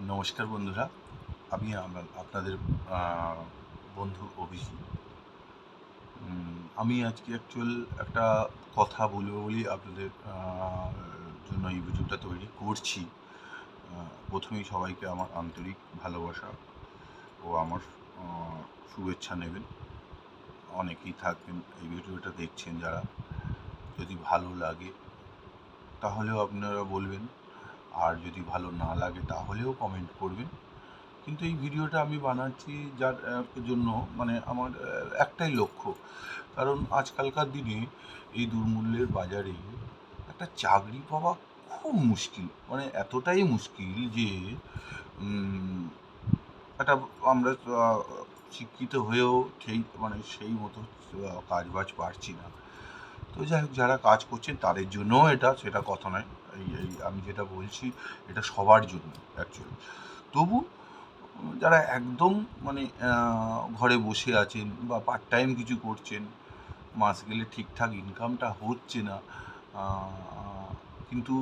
নমস্কার বন্ধুরা, আমি আপনাদের বন্ধু অভিজিৎ। আমি আজকে একটা কথা বলবো বলেই আপনাদের জন্য এই ভিডিওটা তৈরি করছি। প্রথমেই সবাইকে আমার আন্তরিক ভালোবাসা ও আমার শুভেচ্ছা নেবেন। অনেকেই থাকবেন এই ভিডিওটা দেখছেন যারা, যদি ভালো লাগে তাহলেও আপনারা বলবেন, আর যদি ভালো না লাগে তাহলেও কমেন্ট করবেন। কিন্তু এই ভিডিওটা আমি বানাচ্ছি যার জন্য, মানে আমার একটাই লক্ষ্য। কারণ আজকালকার দিনে এই দুর্মূল্যের বাজারে একটা চাকরি পাওয়া খুব মুশকিল, মানে এতটাই মুশকিল যে একটা আমরা শিক্ষিত হয়েও সেই মতো কাজ বাজ পারছি না। তো যাই হোক, যারা কাজ করছেন তাদের জন্যও সেটা কথা নয়। এই আমি যেটা বলছি এটা সবার জন্য অ্যাকচুয়ালি। তবু যারা একদম মানে ঘরে বসে আছেন বা পার্ট টাইম কিছু করছেন, মাস গেলে ঠিকঠাক ইনকামটা হচ্ছে না, কিন্তু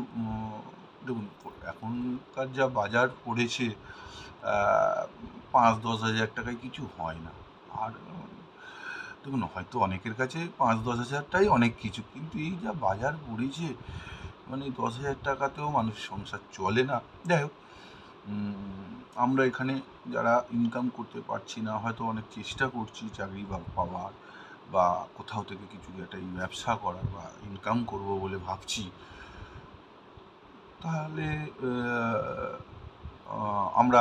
দেখুন, এখনকার যা বাজার পড়েছে, 5-10 হাজার টাকায় কিছু হয় না। আর দেখুন, হয়তো অনেকের কাছে 5-10 হাজারটাই অনেক কিছু, কিন্তু এই যা বাজার পড়েছে, মানে 10 হাজার টাকাতেও মানুষের সংসার চলে না। যাই হোক, আমরা এখানে যারা ইনকাম করতে পারছি না, হয়তো অনেক চেষ্টা করছি চাকরি পাওয়ার, বা কোথাও থেকে কিছু একটা ব্যবসা করার বা ইনকাম করব বলে ভাবছি, তাহলে আমরা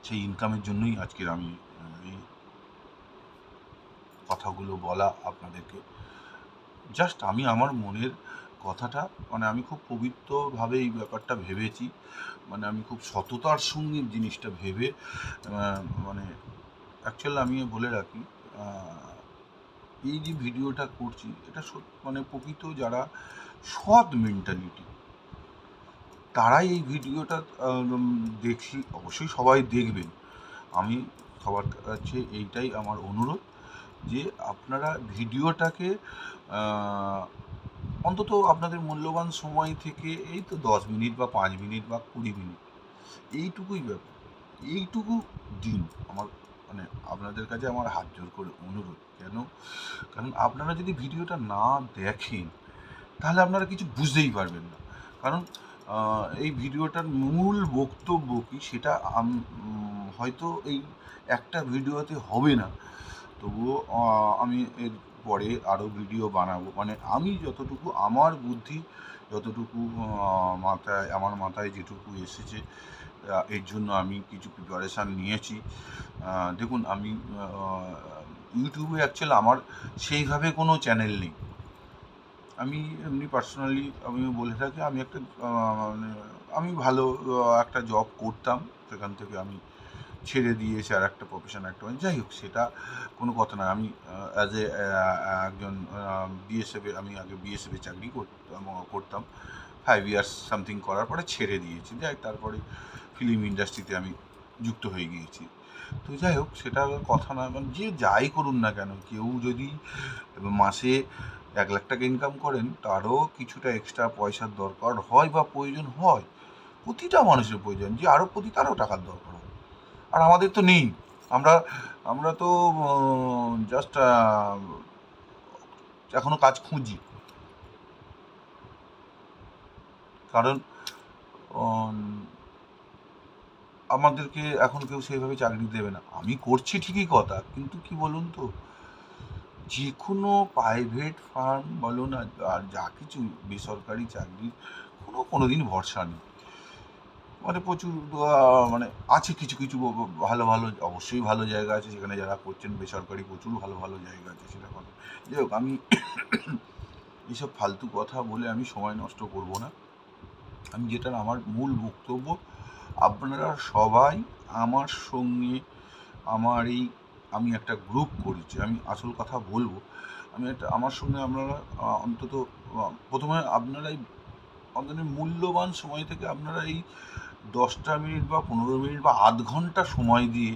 সেই ইনকামের জন্যই আজকের আমি এই কথাগুলো বলা আপনাদেরকে। জাস্ট আমি আমার মনের কথাটা, মানে আমি খুব পবিত্রভাবে এই ব্যাপারটা ভেবেছি, মানে আমি খুব সততার সঙ্গে জিনিসটা ভেবে, মানে অ্যাকচুয়ালি আমি বলে রাখি, এই যে ভিডিওটা করছি এটা মানে প্রকৃত যারা সৎ মেন্টালিটি, তারাই এই ভিডিওটা দেখি, অবশ্যই সবাই দেখবেন। আমি সবার কাছে এইটাই আমার অনুরোধ যে আপনারা ভিডিওটাকে অন্তত আপনাদের মূল্যবান সময় থেকে এই তো 10 মিনিট বা 5 মিনিট বা 20 মিনিট, এইটুকুই ব্যাপার, এইটুকু দিন। আমার মানে আপনাদের কাছে আমার হাত জোর করে অনুরোধ। কারণ আপনারা যদি ভিডিওটা না দেখেন তাহলে আপনারা কিছু বুঝতেই পারবেন না। কারণ এই ভিডিওটার মূল বক্তব্য কী সেটা হয়তো এই একটা ভিডিওতে হবে না, তবুও আমি এর পরে আরও ভিডিও বানাবো। মানে আমি যতটুকু আমার বুদ্ধি, যতটুকু আমার মাথায় যেটুকু এসেছে, এর জন্য আমি কিছু প্রিপারেশান নিয়েছি। দেখুন, আমি ইউটিউবে অ্যাকচুয়ালি আমার সেইভাবে কোনো চ্যানেল নেই। আমি এমনি পার্সোনালি আমি বলে থাকি, আমি একটা মানে আমি ভালো একটা জব করতাম, সেখান থেকে আমি ছেড়ে দিয়েছি আর একটা প্রফেশন, যাই হোক, সেটা কোনো কথা নয়। আমি অ্যাজ এ একজন বিএসএফে, আমি আগে বিএসএফে চাকরি করতাম 5 ইয়ার্স সামথিং, করার পরে ছেড়ে দিয়েছি। তারপরে ফিল্ম ইন্ডাস্ট্রিতে আমি যুক্ত হয়ে গিয়েছি। তো যাই হোক, সেটা কথা না, মানে যে যাই করুন না কেন, কেউ যদি মাসে 1 লাখ টাকা ইনকাম করেন, তারও কিছুটা এক্সট্রা পয়সার দরকার হয় বা প্রয়োজন হয়। প্রতিটা মানুষের প্রয়োজন, যে আরও তারও টাকার দরকার হয়। আর আমাদের তো নেই। আমরা আমরা তো জাস্ট এখনো কাজ খুঁজি। কারণ আমাদেরকে এখন কেউ সেইভাবে চাকরি দেবে না। আমি করছি ঠিকই কথা, কিন্তু কি বলুন তো, যে কোনো প্রাইভেট ফার্ম বলুন আর যা কিছু বেসরকারি চাকরির কোনো দিন ভরসা নেই। মানে প্রচুর মানে আছে কিছু কিছু ভালো ভালো, অবশ্যই ভালো জায়গা আছে সেখানে যারা করছেন বেসরকারি, প্রচুর ভালো ভালো জায়গা আছে, সেটা কথা। যাই হোক, আমি এইসব ফালতু কথা বলে আমি সময় নষ্ট করব না। আমি যেটা আমার মূল বক্তব্য, আপনারা সবাই আমার সঙ্গে, আমি একটা গ্রুপ করেছি, আমি আসল কথা বলবো। আমার সঙ্গে আপনারা অন্তত প্রথমে আপনারাই আপনাদের মূল্যবান সময় থেকে আপনারা এই 10টা মিনিট বা 15 মিনিট বা আধ ঘন্টা সময় দিয়ে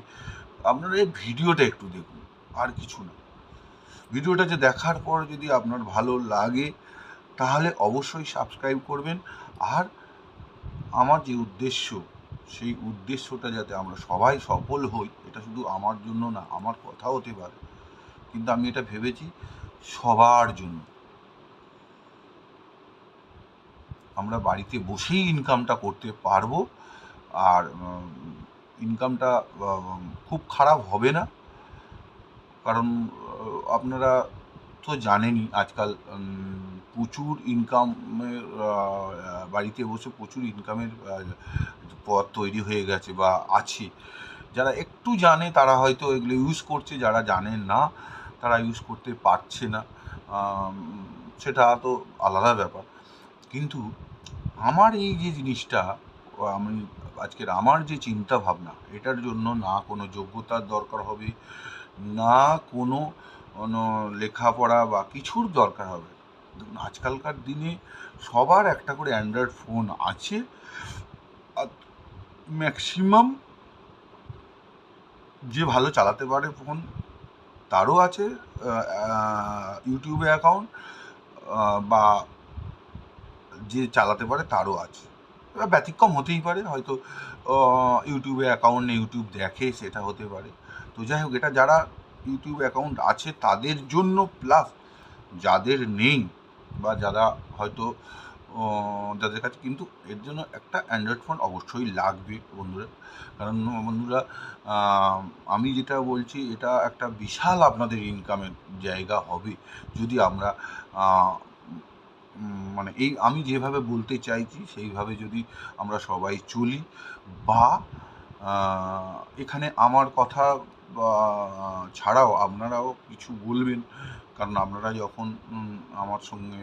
আপনারা এই ভিডিওটা একটু দেখুন, আর কিছু না। ভিডিওটা যে দেখার পর যদি আপনার ভালো লাগে তাহলে অবশ্যই সাবস্ক্রাইব করবেন। আর আমার যে উদ্দেশ্য, সেই উদ্দেশ্যটা যাতে আমরা সবাই সফল হই, এটা শুধু আমার জন্য না, আমার কথা হতে পারে, কিন্তু আমি এটা ভেবেছি সবার জন্য। আমরা বাড়িতে বসেই ইনকামটা করতে পারবো, আর ইনকামটা খুব খারাপ হবে না, কারণ আপনারা তো জানেনই আজকাল প্রচুর ইনকামের, বাড়িতে বসে প্রচুর ইনকামের পথ তৈরি হয়ে গেছে বা আছে। যারা একটু জানে তারা হয়তো এগুলো ইউজ করছে, যারা জানে না তারা ইউজ করতে পারছে না, সেটা তো আলাদা ব্যাপার। কিন্তু আমার এই যে জিনিসটা, আমি আজকের আমার যে চিন্তা ভাবনা, এটার জন্য না কোনো যোগ্যতার দরকার হবে, না কোনো লেখাপড়া বা কিছুর দরকার হবে। দেখুন, আজকালকার দিনে সবার একটা করে অ্যান্ড্রয়েড ফোন আছে, আর ম্যাক্সিমাম যে ভালো চালাতে পারে ফোন তারও আছে ইউটিউবে অ্যাকাউন্ট, বা যে চালাতে পারে তারও আছে। এবার ব্যতিক্রম হতেই পারে, হয়তো ইউটিউবে অ্যাকাউন্ট নেই, ইউটিউব দেখে, সেটা হতে পারে। তো যাই হোক, এটা যারা ইউটিউব অ্যাকাউন্ট আছে তাদের জন্য, প্লাস যাদের নেই বা যারা হয়তো যাদের কাছে, কিন্তু এর জন্য একটা অ্যান্ড্রয়েড ফোন অবশ্যই লাগবে বন্ধুরা। কারণ বন্ধুরা, আমি যেটা বলছি, এটা একটা বিশাল আপনাদের ইনকামের জায়গা হবে যদি আমরা মানে এই আমি যেভাবে বলতে চাইছি সেইভাবে যদি আমরা সবাই চলি, বা এখানে আমার কথা বা ছাড়াও আপনারাও কিছু বলবেন, কারণ আপনারা যখন আমার সঙ্গে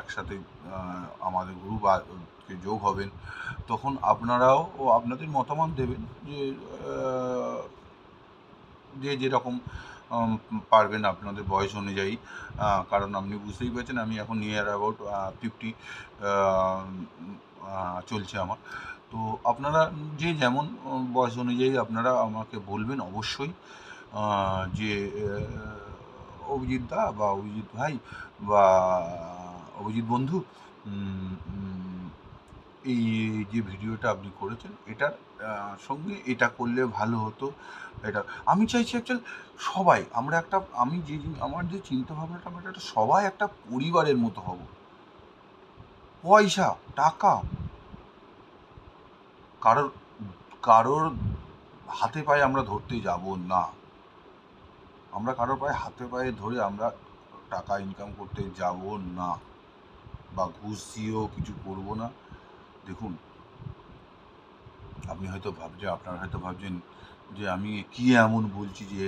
একসাথে আমাদের গ্রুপ যোগ হবেন, তখন আপনারাও আপনাদের মতামত দেবেন যে যেরকম পারবেন আপনাদের বয়স অনুযায়ী, কারণ আপনি বুঝতেই পারছেন আমি এখন নিয়ার অ্যাবাউট 50 চলছে আমার। তো আপনারা যে যেমন বয়স অনুযায়ী আপনারা আমাকে বলবেন অবশ্যই, যে অভিজিৎ দা বা অভিজিৎ ভাই বা অভিজিৎ বন্ধু, এই যে ভিডিওটা আপনি করেছেন এটার সঙ্গে এটা করলে ভালো হতো। এটা আমি চাইছি অ্যাকচুয়াল সবাই আমরা একটা, আমি যে আমার যে চিন্তা ভাবনাটা, আমরা একটা সবাই একটা পরিবারের মতো হব। পয়সা টাকা কারোর কারোর হাতে পায়ে আমরা ধরতে যাব না, আমরা কারোর পায়ে হাতে পায়ে ধরে আমরা টাকা ইনকাম করতে যাব না, বা ঘুষ দিয়েও কিছু করব না। দেখুন, আপনি হয়তো আপনারা হয়তো ভাবছেন যে আমি কি এমন বলছি যে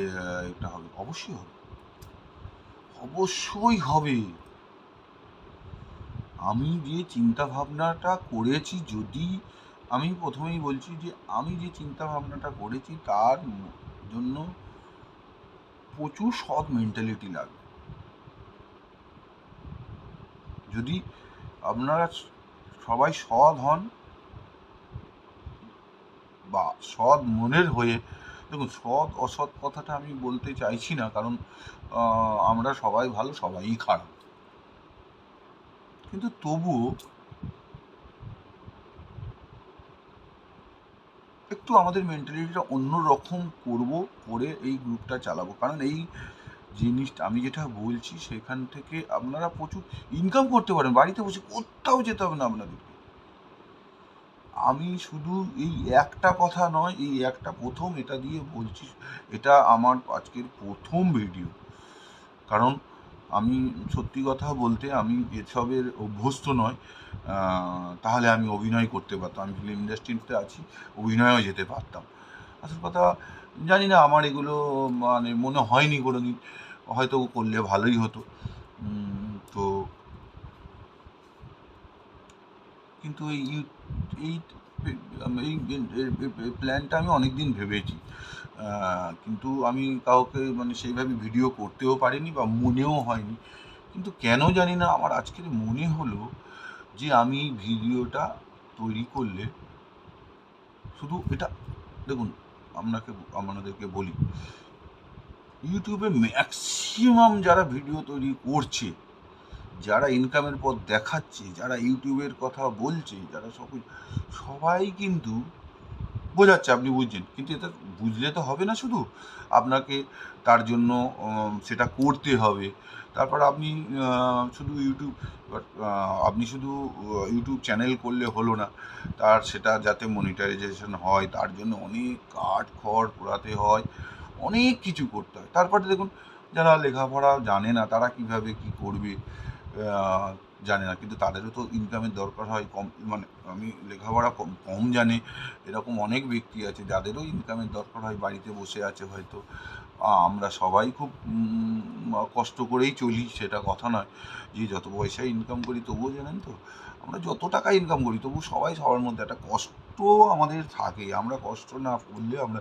এটা হবে। অবশ্যই হবে, অবশ্যই হবে। আমি যে চিন্তা ভাবনাটা করেছি, যদি আমি প্রথমেই বলছি যে আমি যে চিন্তা ভাবনাটা করেছি তার জন্য প্রচুর সৎ মেন্টালিটি লাগবে। যদি আপনারা সবাই সৎ হন বা সৎ মনের হয়ে, দেখুন, সৎ অসৎ কথাটা আমি বলতে চাইছি না, কারণ আমরা সবাই ভালো, সবাই খারাপ, কিন্তু তবুও একটু আমাদের মেন্টালিটিটা অন্য রকম করে এই গ্রুপটা চালাবো। কারণ এই জিনিসটা আমি যেটা বলছি সেখান থেকে আপনারা প্রচুর ইনকাম করতে পারেন, বাড়িতে বসে, কোথাও যেতে হবে না আপনাদেরকে। আমি শুধু এই একটা কথা নয়, এই একটা প্রথম এটা দিয়ে বলছি, এটা আমার আজকের প্রথম ভিডিও। কারণ আমি সত্যি কথা বলতে আমি এসবের অভ্যস্ত নয়, তাহলে আমি অভিনয় করতে পারতাম, আমি ফিল্ম ইন্ডাস্ট্রিতে আছি, অভিনয়ও যেতে পারতাম। আসল কথা, জানি না, আমার এগুলো মানে মনে হয়নি কোনো দিন, হয়তো করলে ভালোই হতো। তো কিন্তু এই প্ল্যানটা আমি অনেক দিন ভেবেছি, কিন্তু আমি কাউকে মানে সেইভাবে ভিডিও করতেও পারিনি বা মনেও হয়নি। কিন্তু কেন জানি না আমার আজকের মনে হলো যে আমি ভিডিওটা তৈরি করলে, শুধু এটা দেখুন, আপনাদেরকে বলি, ইউটিউবে ম্যাক্সিমাম যারা ভিডিও তৈরি করছে যারা ইনকামের পথ দেখাচ্ছে, যারা ইউটিউবের কথা বলছে, যারা সবাই কিন্তু বোঝাচ্ছে, আপনি বুঝছেন, কিন্তু এটা বুঝলে তো হবে না। শুধু আপনাকে তার জন্য সেটা করতে হবে। তারপর আপনি শুধু আপনি শুধু ইউটিউব চ্যানেল করলে হলো না, তার সেটা যাতে মনিটাইজেশন হয় তার জন্য অনেক কাঠ খড় পোড়াতে হয়, অনেক কিছু করতে হয়। তারপরে দেখুন, যারা লেখাপড়া জানে না তারা কিভাবে কি করবে জানে না, কিন্তু তাদেরও তো ইনকামের দরকার হয়। কম মানে আমি লেখাপড়া কম কম জানে এরকম অনেক ব্যক্তি আছে যাদেরও ইনকামের দরকার হয়, বাড়িতে বসে আছে হয়তো। আমরা সবাই খুব কষ্ট করেই চলি, সেটা কথা নয় যে যত পয়সা ইনকাম করি, তবুও জানেন তো আমরা যত টাকা ইনকাম করি তবু সবার মধ্যে একটা কষ্ট আমাদের থাকে। আমরা কষ্ট না করলে আমরা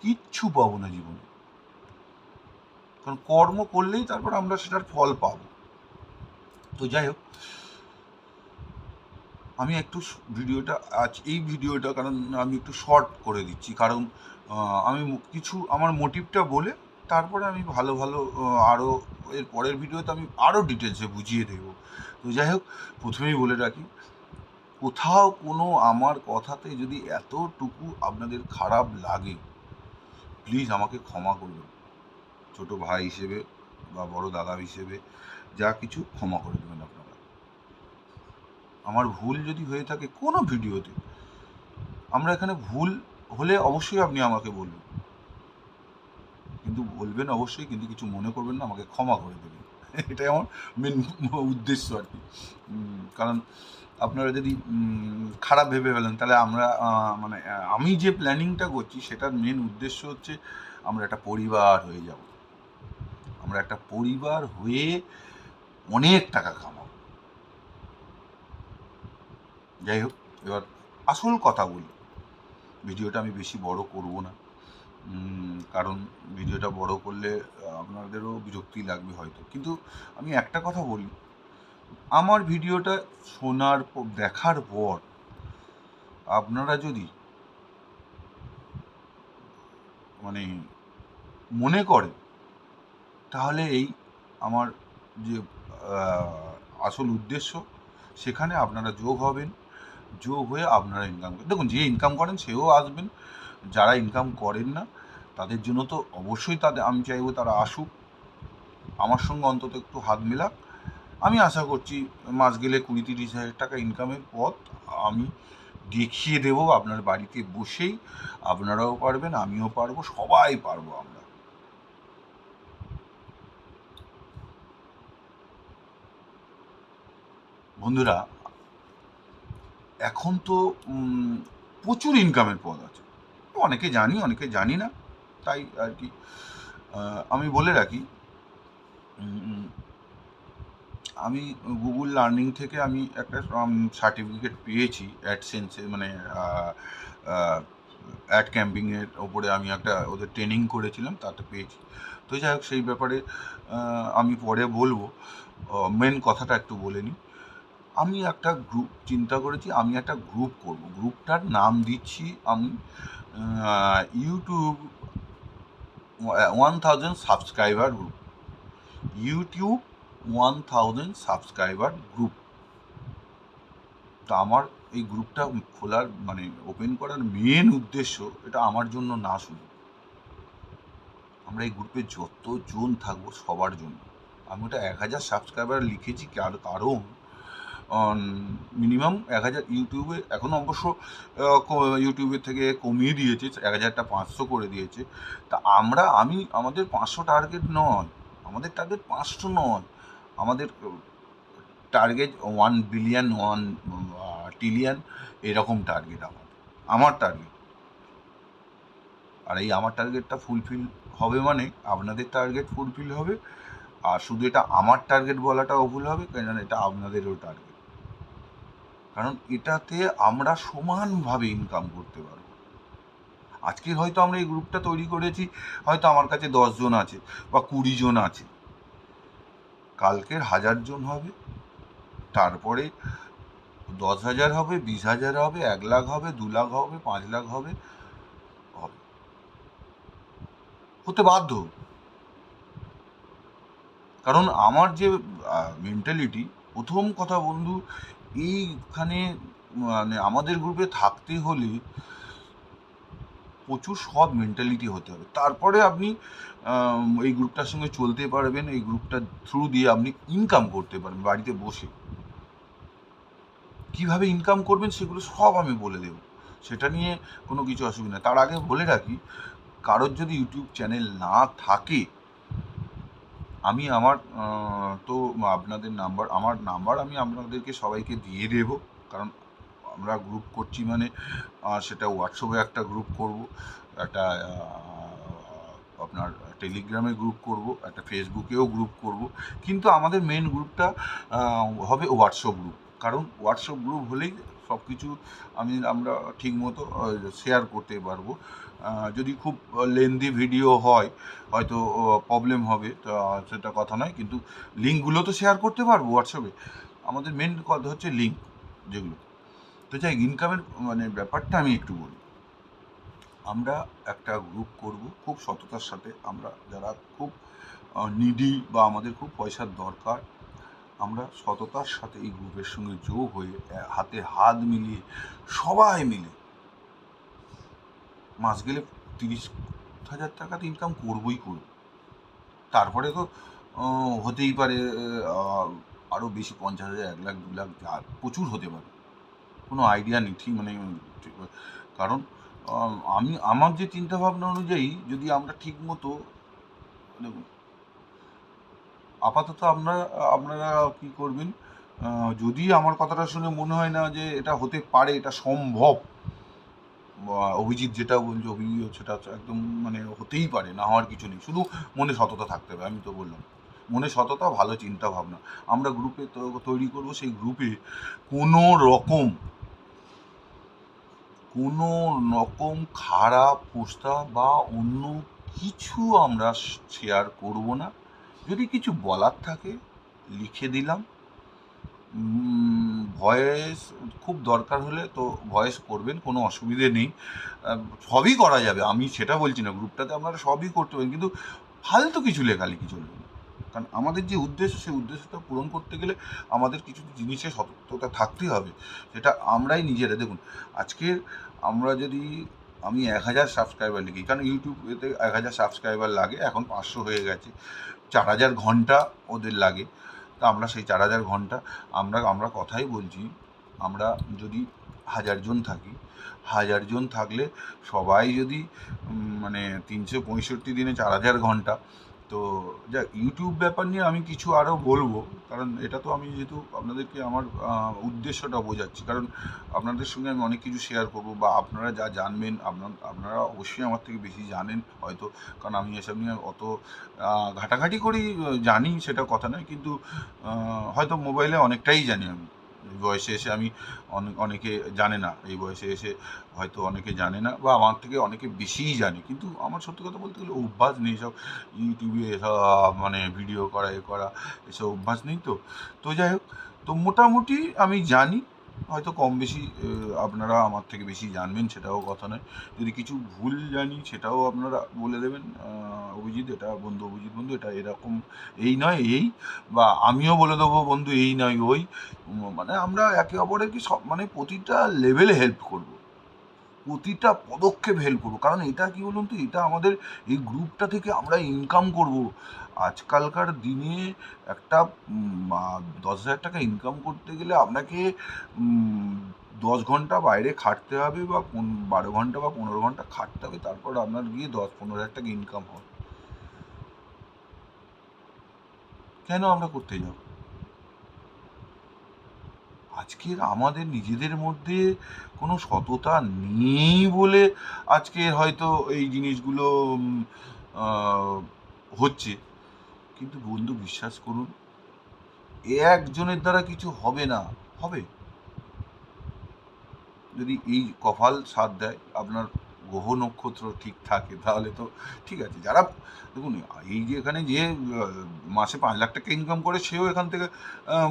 কিচ্ছু পাবো না জীবনে, কারণ কর্ম করলেই তারপর আমরা সেটার ফল পাবো। তো যাই হোক, আমি একটু এই ভিডিওটা কারণ আমি একটু শর্ট করে দিচ্ছি, কারণ আমি কিছু আমার মোটিভটা বলে তারপরে আমি ভালো ভালো আরও এর পরের ভিডিওতে আমি আরও ডিটেলসে বুঝিয়ে দেবো। তো যাই হোক, প্রথমেই বলে রাখি, কোথাও কোনো আমার কথাতে যদি এতটুকু আপনাদের খারাপ লাগে, প্লিজ আমাকে ক্ষমা করবেন। ছোট ভাই হিসেবে বা বড় দাদা হিসেবে যা কিছু ক্ষমা করে দেবেন আপনারা। আমার ভুল যদি হয়ে থাকে কোনো ভিডিওতে, আমরা এখানে ভুল হলে অবশ্যই আপনি আমাকে বলবেন, কিন্তু বলবেন অবশ্যই, কিন্তু কিছু মনে করবেন না, আমাকে ক্ষমা করে দেবেন। এটাই আমার মেন উদ্দেশ্য আর কি। কারণ আপনারা যদি খারাপ ভেবে ফেলেন তাহলে আমি যে প্ল্যানিংটা করছি সেটার মেন উদ্দেশ্য হচ্ছে আমরা একটা পরিবার হয়ে যাব, আমরা একটা পরিবার হয়ে অনেক টাকা কামাবো। যাই হোক, এবার আসল কথা বলি, ভিডিওটা আমি বেশি বড় করব না, কারণ ভিডিওটা বড় করলে আপনাদেরও বিরক্তি লাগবে হয়তো। কিন্তু আমি একটা কথা বলি, আমার ভিডিওটা দেখার পর আপনারা যদি মনে করেন, তাহলে এই আমার যে আসল উদ্দেশ্য, সেখানে আপনারা যোগ হবেন, যোগ হয়ে আপনারা ইনকাম করেন। দেখুন, যে ইনকাম করেন সেও আসবেন, যারা ইনকাম করেন না তাদের জন্য তো অবশ্যই আমি চাইবো তারা আসুক, আমার সঙ্গে অন্তত একটু হাত মেলাক। আমি আশা করছি মাস গেলে 20-30 হাজার টাকা ইনকামের পথ আমি দেখিয়ে দেবো আপনার বাড়িতে বসেই। আপনারাও পারবেন, আমিও পারবো, সবাই পারবো আমরা। বন্ধুরা, এখন তো প্রচুর ইনকামের পথ আছে, অনেকে জানি অনেকে জানি না, তাই আর কি আমি বলে রাখি। আমি গুগল লার্নিং থেকে আমি একটা সার্টিফিকেট পেয়েছি অ্যাডসেন্সে, অ্যাড ক্যাম্পিংয়ের ওপরে আমি একটা ওদের ট্রেনিং করেছিলাম, তাতে পেয়েছি। তো যাই হোক, সেই ব্যাপারে আমি পরে বলবো, মেন কথাটা একটু বলে নিই। আমি একটা গ্রুপ চিন্তা করেছি, আমি একটা গ্রুপ করব। গ্রুপটার নাম দিচ্ছি আমি YouTube 1000 subscriber group. YouTube 1000 subscriber group. তা আমার এই গ্রুপটা খোলার ওপেন করার মেন উদ্দেশ্য, এটা আমার জন্য না শুধু, আমরা এই গ্রুপে যতজন থাকবো সবার জন্য। আমি ওটা 1000 সাবস্ক্রাইবার লিখেছি কারণ মিনিমাম 1000 ইউটিউবে এখন অবশ্য ইউটিউবের থেকে কমিয়ে দিয়েছে, 1500 করে দিয়েছে। তা আমাদের 500 টার্গেট নয়, আমাদের টার্গেট 500 নয়, আমাদের টার্গেট 1 বিলিয়ন 1 ট্রিলিয়ন, এরকম টার্গেট আমার টার্গেট। আর এই আমার টার্গেটটা ফুলফিল হবে মানে আপনাদের টার্গেট ফুলফিল হবে। আর শুধু এটা আমার টার্গেট বলাটাও ভুল হবে, কারণ এটা আপনাদেরও টার্গেট, কারণ এটাতে আমরা সমানভাবে ইনকাম করতে পারবো। আজকে হয়তো আমরা এই গ্রুপটা তৈরি করেছি, হয়তো আমার কাছে 10 জন আছে বা 20 জন আছে, কালকের 1000 জন হবে, তারপরে 10,000 হবে, 20,000 হবে, 1 লাখ হবে, 2 লাখ হবে, 5 লাখ হবে, হতে বাধ্য। কারণ আমার যে মেন্টালিটি, প্রথম কথা বন্ধু, এইখানে মানে আমাদের গ্রুপে থাকতে হলে প্রচুর সৎ মেন্টালিটি হতে হবে, তারপরে আপনি এই গ্রুপটার সঙ্গে চলতে পারবেন, এই গ্রুপটার থ্রু দিয়ে আপনি ইনকাম করতে পারবেন বাড়িতে বসে। কিভাবে ইনকাম করবেন সেগুলো সব আমি বলে দেবো, সেটা নিয়ে কোনো কিছু অসুবিধা নেই। তার আগে বলে রাখি, কারোর যদি ইউটিউব চ্যানেল না থাকে, আমি আমার তো আপনাদের আমার নাম্বার আমি আপনাদেরকে সবাইকে দিয়ে দেব। কারণ আমরা গ্রুপ করছি মানে সেটা হোয়াটসঅ্যাপে একটা গ্রুপ করব, একটা আপনার টেলিগ্রামে গ্রুপ করব, একটা ফেসবুকেও গ্রুপ করব, কিন্তু আমাদের মেন গ্রুপটা হবে হোয়াটসঅ্যাপ গ্রুপ। কারণ হোয়াটসঅ্যাপ গ্রুপ হলেই সব কিছু আমরা ঠিকমতো শেয়ার করতে পারবো। যদি খুব লেন্দি ভিডিও হয় হয়তো প্রবলেম হবে, তো সেটা কথা নয়, কিন্তু লিঙ্কগুলো তো শেয়ার করতে পারবো হোয়াটসঅ্যাপে। আমাদের মেন কথা হচ্ছে লিঙ্ক যেগুলো। তো যাই, ইনকামের মানে ব্যাপারটা আমি একটু বলি। আমরা একটা গ্রুপ করব খুব সততার সাথে, আমরা যারা খুব নিডি বা আমাদের খুব পয়সার দরকার, আমরা সততার সাথে এই গ্রুপের সঙ্গে যোগ হয়ে হাতে হাত মিলিয়ে সবাই মিলে মাস গেলে 30,000 টাকা তো ইনকাম করবই করব। তারপরে তো হতেই পারে আরও বেশি, 50,000, 1 লাখ, 2 লাখ, যা প্রচুর হতে পারে, কোনো আইডিয়া নেই ঠিক মানে কারণ আমার যে চিন্তাভাবনা অনুযায়ী যদি আমরা ঠিক মতো দেখুন, আপাতত আপনারা কি করবেন, যদি আমার কথাটা শুনে মনে হয় না যে এটা হতে পারে, এটা সম্ভব, অভিজিৎ যেটা বলছে, অভিজিৎ সেটা একদম মানে হতেই পারে, না হওয়ার কিছু নেই, শুধু মনে সততা থাকতে হবে। আমি তো বললাম মনে সততা, ভালো চিন্তা ভাবনা। আমরা গ্রুপে তৈরি করব, সেই গ্রুপে কোনো রকম খারাপ প্রস্তাব বা অন্য কিছু আমরা শেয়ার করব না। যদি কিছু বলার থাকে লিখে দিলাম, ভয়েস খুব দরকার হলে তো ভয়েস করবেন, কোনো অসুবিধে নেই, সবই করা যাবে, আমি সেটা বলছি না, গ্রুপটাতে আপনারা সবই করতে পারেন, কিন্তু ফালতু কিছু লেখালেখি চলবে না। কারণ আমাদের যে উদ্দেশ্য, সেই উদ্দেশ্যটা পূরণ করতে গেলে আমাদের কিছু জিনিসে সতর্কতা থাকতেই হবে, সেটা আমরাই নিজেরা। দেখুন, আজকে আমরা যদি আমি 1,000 সাবস্ক্রাইবার লিখি, কারণ ইউটিউবেতে 1,000 সাবস্ক্রাইবার লাগে, এখন 500 হয়ে গেছে, 4,000 ঘন্টা ওদের লাগে। তা আমরা সেই 4,000 ঘন্টা আমরা কথাই বলছি, আমরা যদি 1,000 জন থাকি, 1,000 জন থাকলে সবাই যদি মানে 365 দিনে 4,000 ঘন্টা, তো যাক, ইউটিউব ব্যাপার নিয়ে আমি কিছু আরও বলবো, কারণ এটা তো আমি যেহেতু আপনাদেরকে আমার উদ্দেশ্যটা বোঝাচ্ছি, কারণ আপনাদের সঙ্গে আমি অনেক কিছু শেয়ার করবো, বা আপনারা যা জানবেন, আপনারা অবশ্যই আমার থেকে বেশি জানেন হয়তো, কারণ আমি এসব নিয়ে অত ঘাটাঘাটি করি, জানি সেটা কথা নয়, কিন্তু হয়তো মোবাইলে অনেকটাই জানি আমি। এই বয়সে এসে আমি অনেকে জানে না, এই বয়সে এসে হয়তো অনেকে জানে না, বা আমার থেকে অনেকে বেশিই জানে, কিন্তু আমার সত্যি কথা বলতে গেলে অভ্যাস নেই সব ইউটিউবে এসব মানে ভিডিও করা এসব অভ্যাস নেই। তো যাই হোক, তো মোটামুটি আমি জানি, হয়তো কম বেশি আপনারা আমার থেকে বেশি জানবেন, সেটাও কথা নয়। যদি কিছু ভুল জানি সেটাও আপনারা বলে দেবেন, অভিজিৎ এটা বন্ধু, অভিজিৎ বন্ধু এটা এরকম, এই নয় এই, বা আমিও বলে দেবো বন্ধু এই নয় ওই, মানে আমরা একে অপরের কি সব মানে প্রতিটা লেভেলে হেল্প করব, প্রতিটা পদক্ষেপ হেল্প করবো। কারণ এটা কি বলুন তো, এটা আমাদের এই গ্রুপটা থেকে আমরা ইনকাম করব। আজকালকার দিনে একটা 10,000 টাকা ইনকাম করতে গেলে আপনাকে 10 ঘন্টা বাইরে খাটতে হবে, বা 12 ঘন্টা বা 15 ঘন্টা খাটতে হবে, তারপর আপনার গিয়ে 10-15 হাজার টাকা ইনকাম হয়। কেন আমরা করতে যাব? আজকের আমাদের নিজেদের মধ্যে কোনো সততা নেই বলে আজকে হয়তো এই জিনিসগুলো হচ্ছে। কিন্তু বন্ধু, বিশ্বাস করুন, একজনের দ্বারা কিছু হবে না। হবে যদি এই কপাল সাথ দেয়, আপনার গ্রহ নক্ষত্র ঠিক থাকে, তাহলে তো ঠিক আছে। যারা দেখুন, এই যে এখানে যে মাসে 5 লাখ টাকা ইনকাম করে, সেও এখান থেকে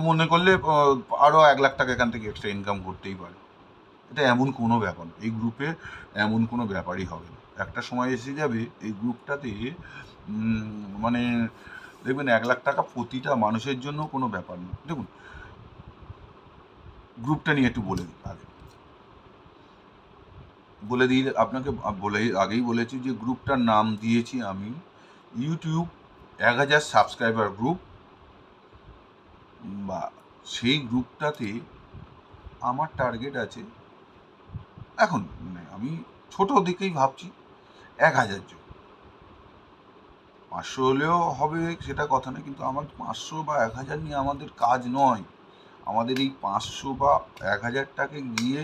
মনে করলে আরও 1 লাখ টাকা এখান থেকে এক্সট্রা ইনকাম করতেই পারে। এটা এমন কোনো ব্যাপার না, এই গ্রুপে এমন কোনো ব্যাপারই হবে না। একটা সময় এসে যাবে এই গ্রুপটাতে মানে দেখবেন 1 লাখ টাকা প্রতিটা মানুষের জন্য কোনো ব্যাপার না। দেখুন, গ্রুপটা নিয়ে একটু বলে দিই আগে। বলে দিই আপনাকে, আগেই বলেছি যে গ্রুপটার নাম দিয়েছি আমি ইউটিউব 1000 সাবস্ক্রাইবার গ্রুপ। বা সেই গ্রুপটাতে আমার টার্গেট আছে এখন, মানে আমি ছোট দিকেই ভাবছি, 1000 জন। 500 হলেও হবে সেটা কথা নয়, কিন্তু আমার 500 বা 1000 নিয়ে আমাদের কাজ নয়। আমাদের এই 500 বা 1000টাকে গিয়ে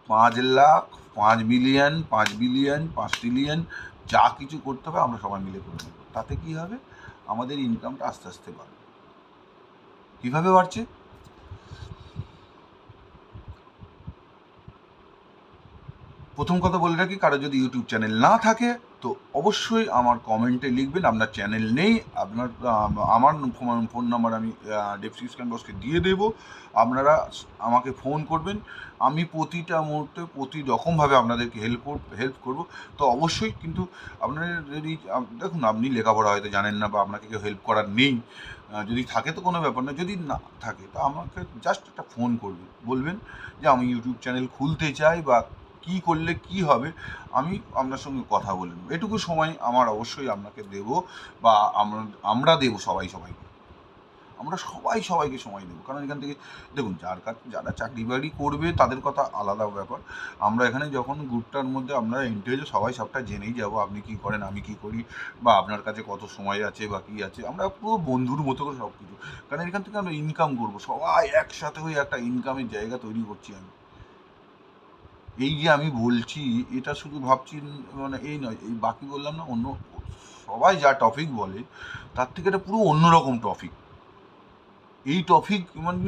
5 লাখ, 5 মিলিয়ন, 5 বিলিয়ন, 5 ট্রিলিয়ন যা কিছু করতে হবে আমরা সবাই মিলে করে নেব। তাতে কি হবে, আমাদের ইনকামটা আস্তে আস্তে বাড়বে। কীভাবে বাড়ছে? প্রথম কথা বলে রাখি, কারো যদি ইউটিউব চ্যানেল না থাকে তো অবশ্যই আমার কমেন্টে লিখবেন আপনার চ্যানেল নেই। আপনার আমার ফোন নাম্বার আমি ডেসক্রিপশন বক্সে দিয়ে দেবো। আপনারা আমাকে ফোন করবেন, আমি প্রতিটা মুহূর্তে প্রতি রকমভাবে আপনাদেরকে হেল্প করব। তো অবশ্যই, কিন্তু আপনারা যদি দেখুন, আপনি লেখাপড়া হয়তো জানেন না বা আপনাকে কেউ হেল্প করার নেই, যদি থাকে তো কোনো ব্যাপার না, যদি না থাকে তো আমাকে জাস্ট একটা ফোন করবেন, বলবেন যে আমি ইউটিউব চ্যানেল খুলতে চাই বা কী করলে কি হবে, আমি আপনার সঙ্গে কথা বলে নেব। এটুকু সময় আমার অবশ্যই আপনাকে দেব, বা আমরা দেবো সবাইকে। আমরা সবাইকে সময় দেবো, কারণ এখান থেকে দেখুন, যারা চাকরি বাকরি করবে তাদের কথা আলাদা ব্যাপার। আমরা এখানে যখন গ্রুপটার মধ্যে আমরা ইন্টারেস্ট, সবাই সবটা জেনেই যাব, আপনি কি করেন, আমি কি করি, বা আপনার কাছে কত সময় আছে বা কী আছে। আমরা পুরো বন্ধুর মতো করে সব কিছু, কারণ এখান থেকে আমরা ইনকাম করবো, সবাই একসাথে হয়ে একটা ইনকামের জায়গা তৈরি করছি আমি। এই যে আমি বলছি, এটা শুধু ভাবছি, মানে এই নয়, এই বাকি বললাম না, অন্য সবাই যা টপিক বলে তার থেকে এটা পুরো অন্যরকম টপিক। এই টপিক মানে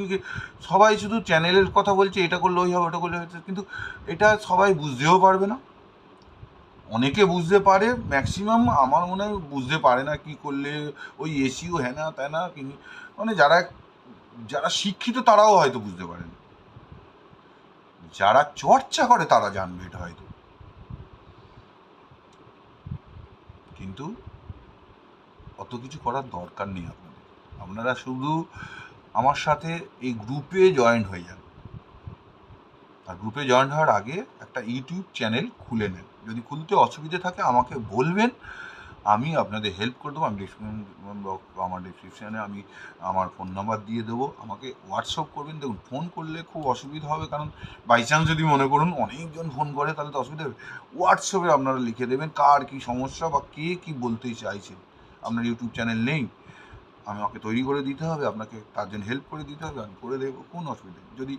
সবাই শুধু চ্যানেলের কথা বলছে, এটা করলে ওই হবে, ওটা করলে হচ্ছে, কিন্তু এটা সবাই বুঝতেও পারবে না। অনেকে বুঝতে পারে, ম্যাক্সিমাম আমার মনে হয় বুঝতে পারে না কি করলে ওই এসিও হ্যানা ত্যানা, মানে যারা শিক্ষিত তারাও হয়তো বুঝতে পারে না, যারা চর্চা করে তারা জানবে এটা হয়তো। কিন্তু অত কিছু করার দরকার নেই আপনারা শুধু আমার সাথে এই গ্রুপে জয়েন হয়ে যান। আর গ্রুপে জয়েন হওয়ার আগে একটা ইউটিউব চ্যানেল খুলে নেন। যদি খুলতে অসুবিধে থাকে আমাকে বলবেন, আমি আপনাদের হেল্প করে দেবো। আমার ডিসক্রিপশানে আমি আমার ফোন নাম্বার দিয়ে দেবো, আমাকে হোয়াটসঅ্যাপ করবেন। দেখুন, ফোন করলে খুব অসুবিধা হবে, কারণ বাই চান্স যদি মনে করুন অনেকজন ফোন করে তাহলে তো অসুবিধা হবে। হোয়াটসঅ্যাপে আপনারা লিখে দেবেন কার কী সমস্যা বা কে কী বলতে চাইছে। আপনার ইউটিউব চ্যানেল নেই, আমাকে তৈরি করে দিতে হবে, আপনাকে তার জন্য হেল্প করে দিতে হবে, আমি করে দেবো, কোনো অসুবিধা নেই। যদি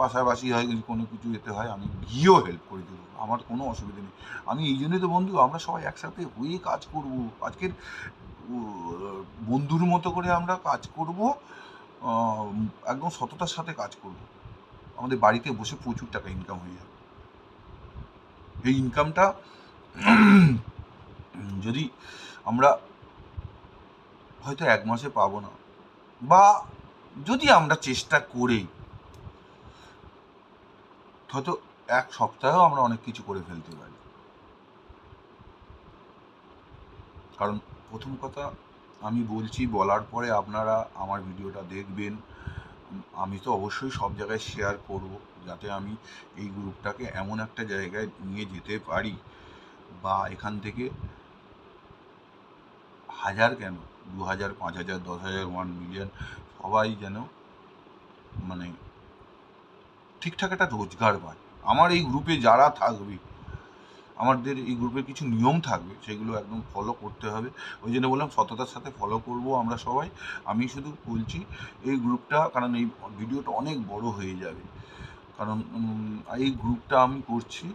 পাশাপাশি হয়, যদি কোনো কিছু যেতে হয়, আমি গিয়েও হেল্প করে দেবো, আমার কোনো অসুবিধা নেই। আমি এই জন্যই তো বন্ধু, আমরা সবাই একসাথে হয়ে কাজ করব। আজকের বন্ধুর মতো করে আমরা কাজ করব, একদম সততার সাথে কাজ করব। আমাদের বাড়িতে বসে প্রচুর টাকা ইনকাম হয়ে যাবে। এই ইনকামটা যদি আমরা হয়তো 1 মাসে পাবো না, বা যদি আমরা চেষ্টা করি হয়তো 1 সপ্তাহেও আমরা অনেক কিছু করে ফেলতে পারি। কারণ প্রথম কথা আমি বলছি, বলার পরে আপনারা আমার ভিডিওটা দেখবেন। আমি তো অবশ্যই সব জায়গায় শেয়ার করব, যাতে আমি এই গ্রুপটাকে এমন একটা জায়গায় নিয়ে যেতে পারি, বা এখান থেকে 1000 কেন, 2000, 5000, 10,000, 1 মিলিয়ন সবাই যেন মানে ঠিকঠাক একটা রোজগার পায়। আমার এই গ্রুপে যারা থাকবে, আমাদের এই গ্রুপের কিছু নিয়ম থাকবে, সেগুলো একদম ফলো করতে হবে। ওই জন্য বললাম সততার সাথে ফলো করব আমরা সবাই। আমি শুধু বলছি এই গ্রুপটা, কারণ এই ভিডিওটা অনেক বড় হয়ে যাবে, কারণ এই গ্রুপটা আমি করছি,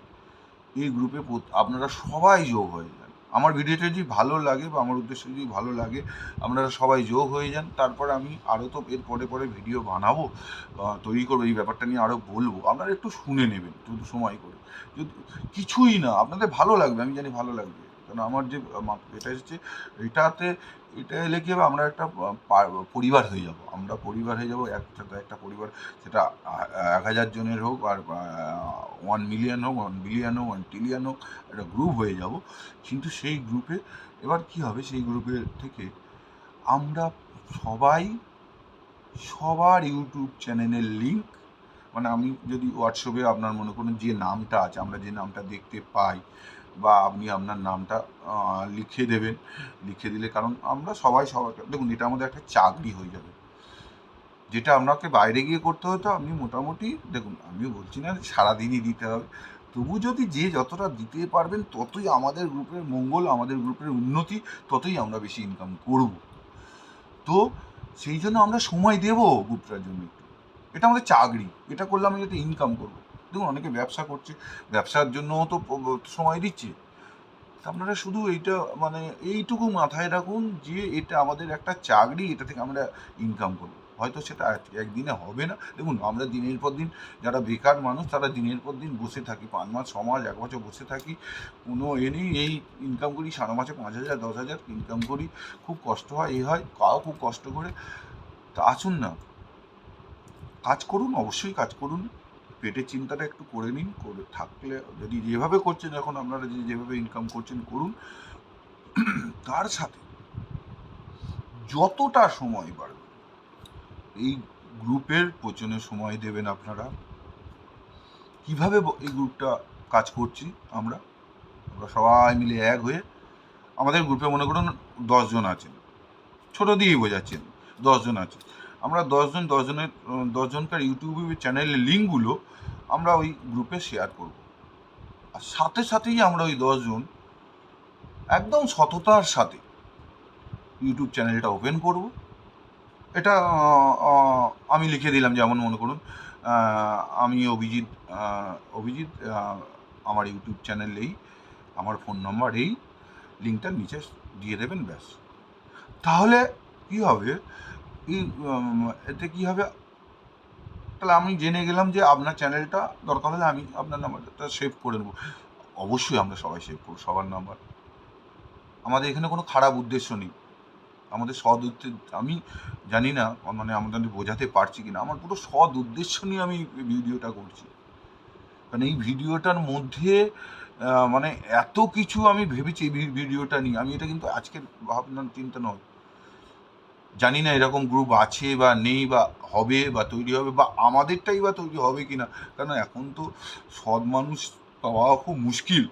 এই গ্রুপে আপনারা সবাই যোগ হয়ে যান। আমার ভিডিওটা যদি ভালো লাগে বা আমার উদ্দেশ্য যদি ভালো লাগে, আপনারা সবাই যোগ হয়ে যান। তারপর আমি আরও তো এর পরে ভিডিও বানাবো, তৈরি করবো, এই ব্যাপারটা নিয়ে আরও বলবো, আপনারা একটু শুনে নেবেন শুধু সময় করে। যদি কিছুই না, আপনাদের ভালো লাগবে, আমি জানি ভালো লাগবে, কারণ আমার যে এটা এসেছে, এটা এলে কী হবে, আমরা একটা পরিবার হয়ে যাব। আমরা পরিবার হয়ে যাবো, একসাথে একটা পরিবার, সেটা 1000 জনের হোক, আর 1 মিলিয়ন হোক, 1 বিলিয়ন হোক, 1 ট্রিলিয়ন হোক, একটা গ্রুপ হয়ে যাব। কিন্তু সেই গ্রুপে এবার কী হবে, সেই গ্রুপের থেকে আমরা সবাই সবার ইউটিউব চ্যানেলের লিঙ্ক, মানে আমি যদি হোয়াটসঅ্যাপে আপনার মনে করুন যে নামটা আছে, আমরা যে নামটা দেখতে পাই, বা আপনি আপনার নামটা লিখে দেবেন, লিখে দিলে, কারণ আমরা সবাই সবাইকে, দেখুন এটা আমাদের একটা চাকরি হয়ে যাবে, যেটা আপনাকে বাইরে গিয়ে করতে হতো আপনি মোটামুটি, দেখুন আমি বলছি না সারাদিনই দিতে হবে, তবু যদি যে যতটা দিতে পারবেন ততই আমাদের গ্রুপের মঙ্গল, আমাদের গ্রুপের উন্নতি, ততই আমরা বেশি ইনকাম করব। তো সেই জন্য আমরা সময় দেবো গ্রুপটার জন্য। এটা আমাদের চাকরি, এটা করলে আমি যাতে ইনকাম করবো। দেখুন অনেকে ব্যবসা করছে, ব্যবসার জন্যও তো সময় দিচ্ছে। আপনারা শুধু এইটা মানে এইটুকু মাথায় রাখুন যে এটা আমাদের একটা চাকরি, এটা থেকে আমরা ইনকাম করবো। হয়তো সেটা একদিনে হবে না। দেখুন আমরা দিনের পর দিন, যারা বেকার মানুষ তারা দিনের পর দিন বসে থাকি, 5 মাস 6 মাস 1 বছর বসে থাকি, কোনো নেই, এই ইনকাম করি, সারা মাসে 5,000 10,000 ইনকাম করি, খুব কষ্ট হয়, হয় কাও খুব কষ্ট করে। তা আসুন না, কাজ করুন, অবশ্যই কাজ করুন, পেটের চিন্তাটা একটু করে নিন, করে থাকলে যদি যেভাবে করছেন এখন আপনারা যেভাবে ইনকাম করছেন করুন, তার সাথে যতটা সময় পারবে এই গ্রুপের পেছনে সময় দেবেন আপনারা। কিভাবে এই গ্রুপটা কাজ করছি আমরা আমরা সবাই মিলে এক হয়ে, আমাদের গ্রুপে মনে করুন 10 জন আছেন, ছোটো দিয়েই বোঝাচ্ছেন, 10 জন আছে, আমরা 10 জনকার ইউটিউব চ্যানেলের লিঙ্কগুলো আমরা ওই গ্রুপে শেয়ার করব, আর সাথে সাথেই আমরা ওই 10 জন একদম সততার সাথে ইউটিউব চ্যানেলটা ওপেন করব। এটা আমি লিখে দিলাম, যেমন মনে করুন আমি অভিজিৎ, অভিজিৎ আমার ইউটিউব চ্যানেল এই, আমার ফোন নম্বর এই, লিঙ্কটার নিচে দিয়ে দেবেন, ব্যাস। তাহলে কী হবে, এতে কী হবে, তাহলে আমি জেনে গেলাম যে আপনার চ্যানেলটা, দরকার হলে আমি আপনার নাম্বারটা সেভ করে নেবো। অবশ্যই আমরা সবাই সেভ করব সবার নাম্বার, আমাদের এখানে কোনো খারাপ উদ্দেশ্য নেই, আমাদের সৎ উদ্দেশ্য, আমি জানি না মানে আমাদের বোঝাতে পারছি কিনা, আমার পুরো সৎ উদ্দেশ্য নিয়ে আমি ভিডিওটা করছি, কারণ এই ভিডিওটার মধ্যে মানে এত কিছু আমি ভেবেছি এই ভিডিওটা নিয়ে, আমি এটা কিন্তু আজকের ভাবনা চিন্তা নয়, জানি না এরকম গ্রুপ আছে বা নেই, বা হবে বা তৈরি হবে, বা আমাদেরটাই বা তৈরি হবে কি না, কারণ এখন তো সৎ মানুষ পাওয়া খুব মুশকিল,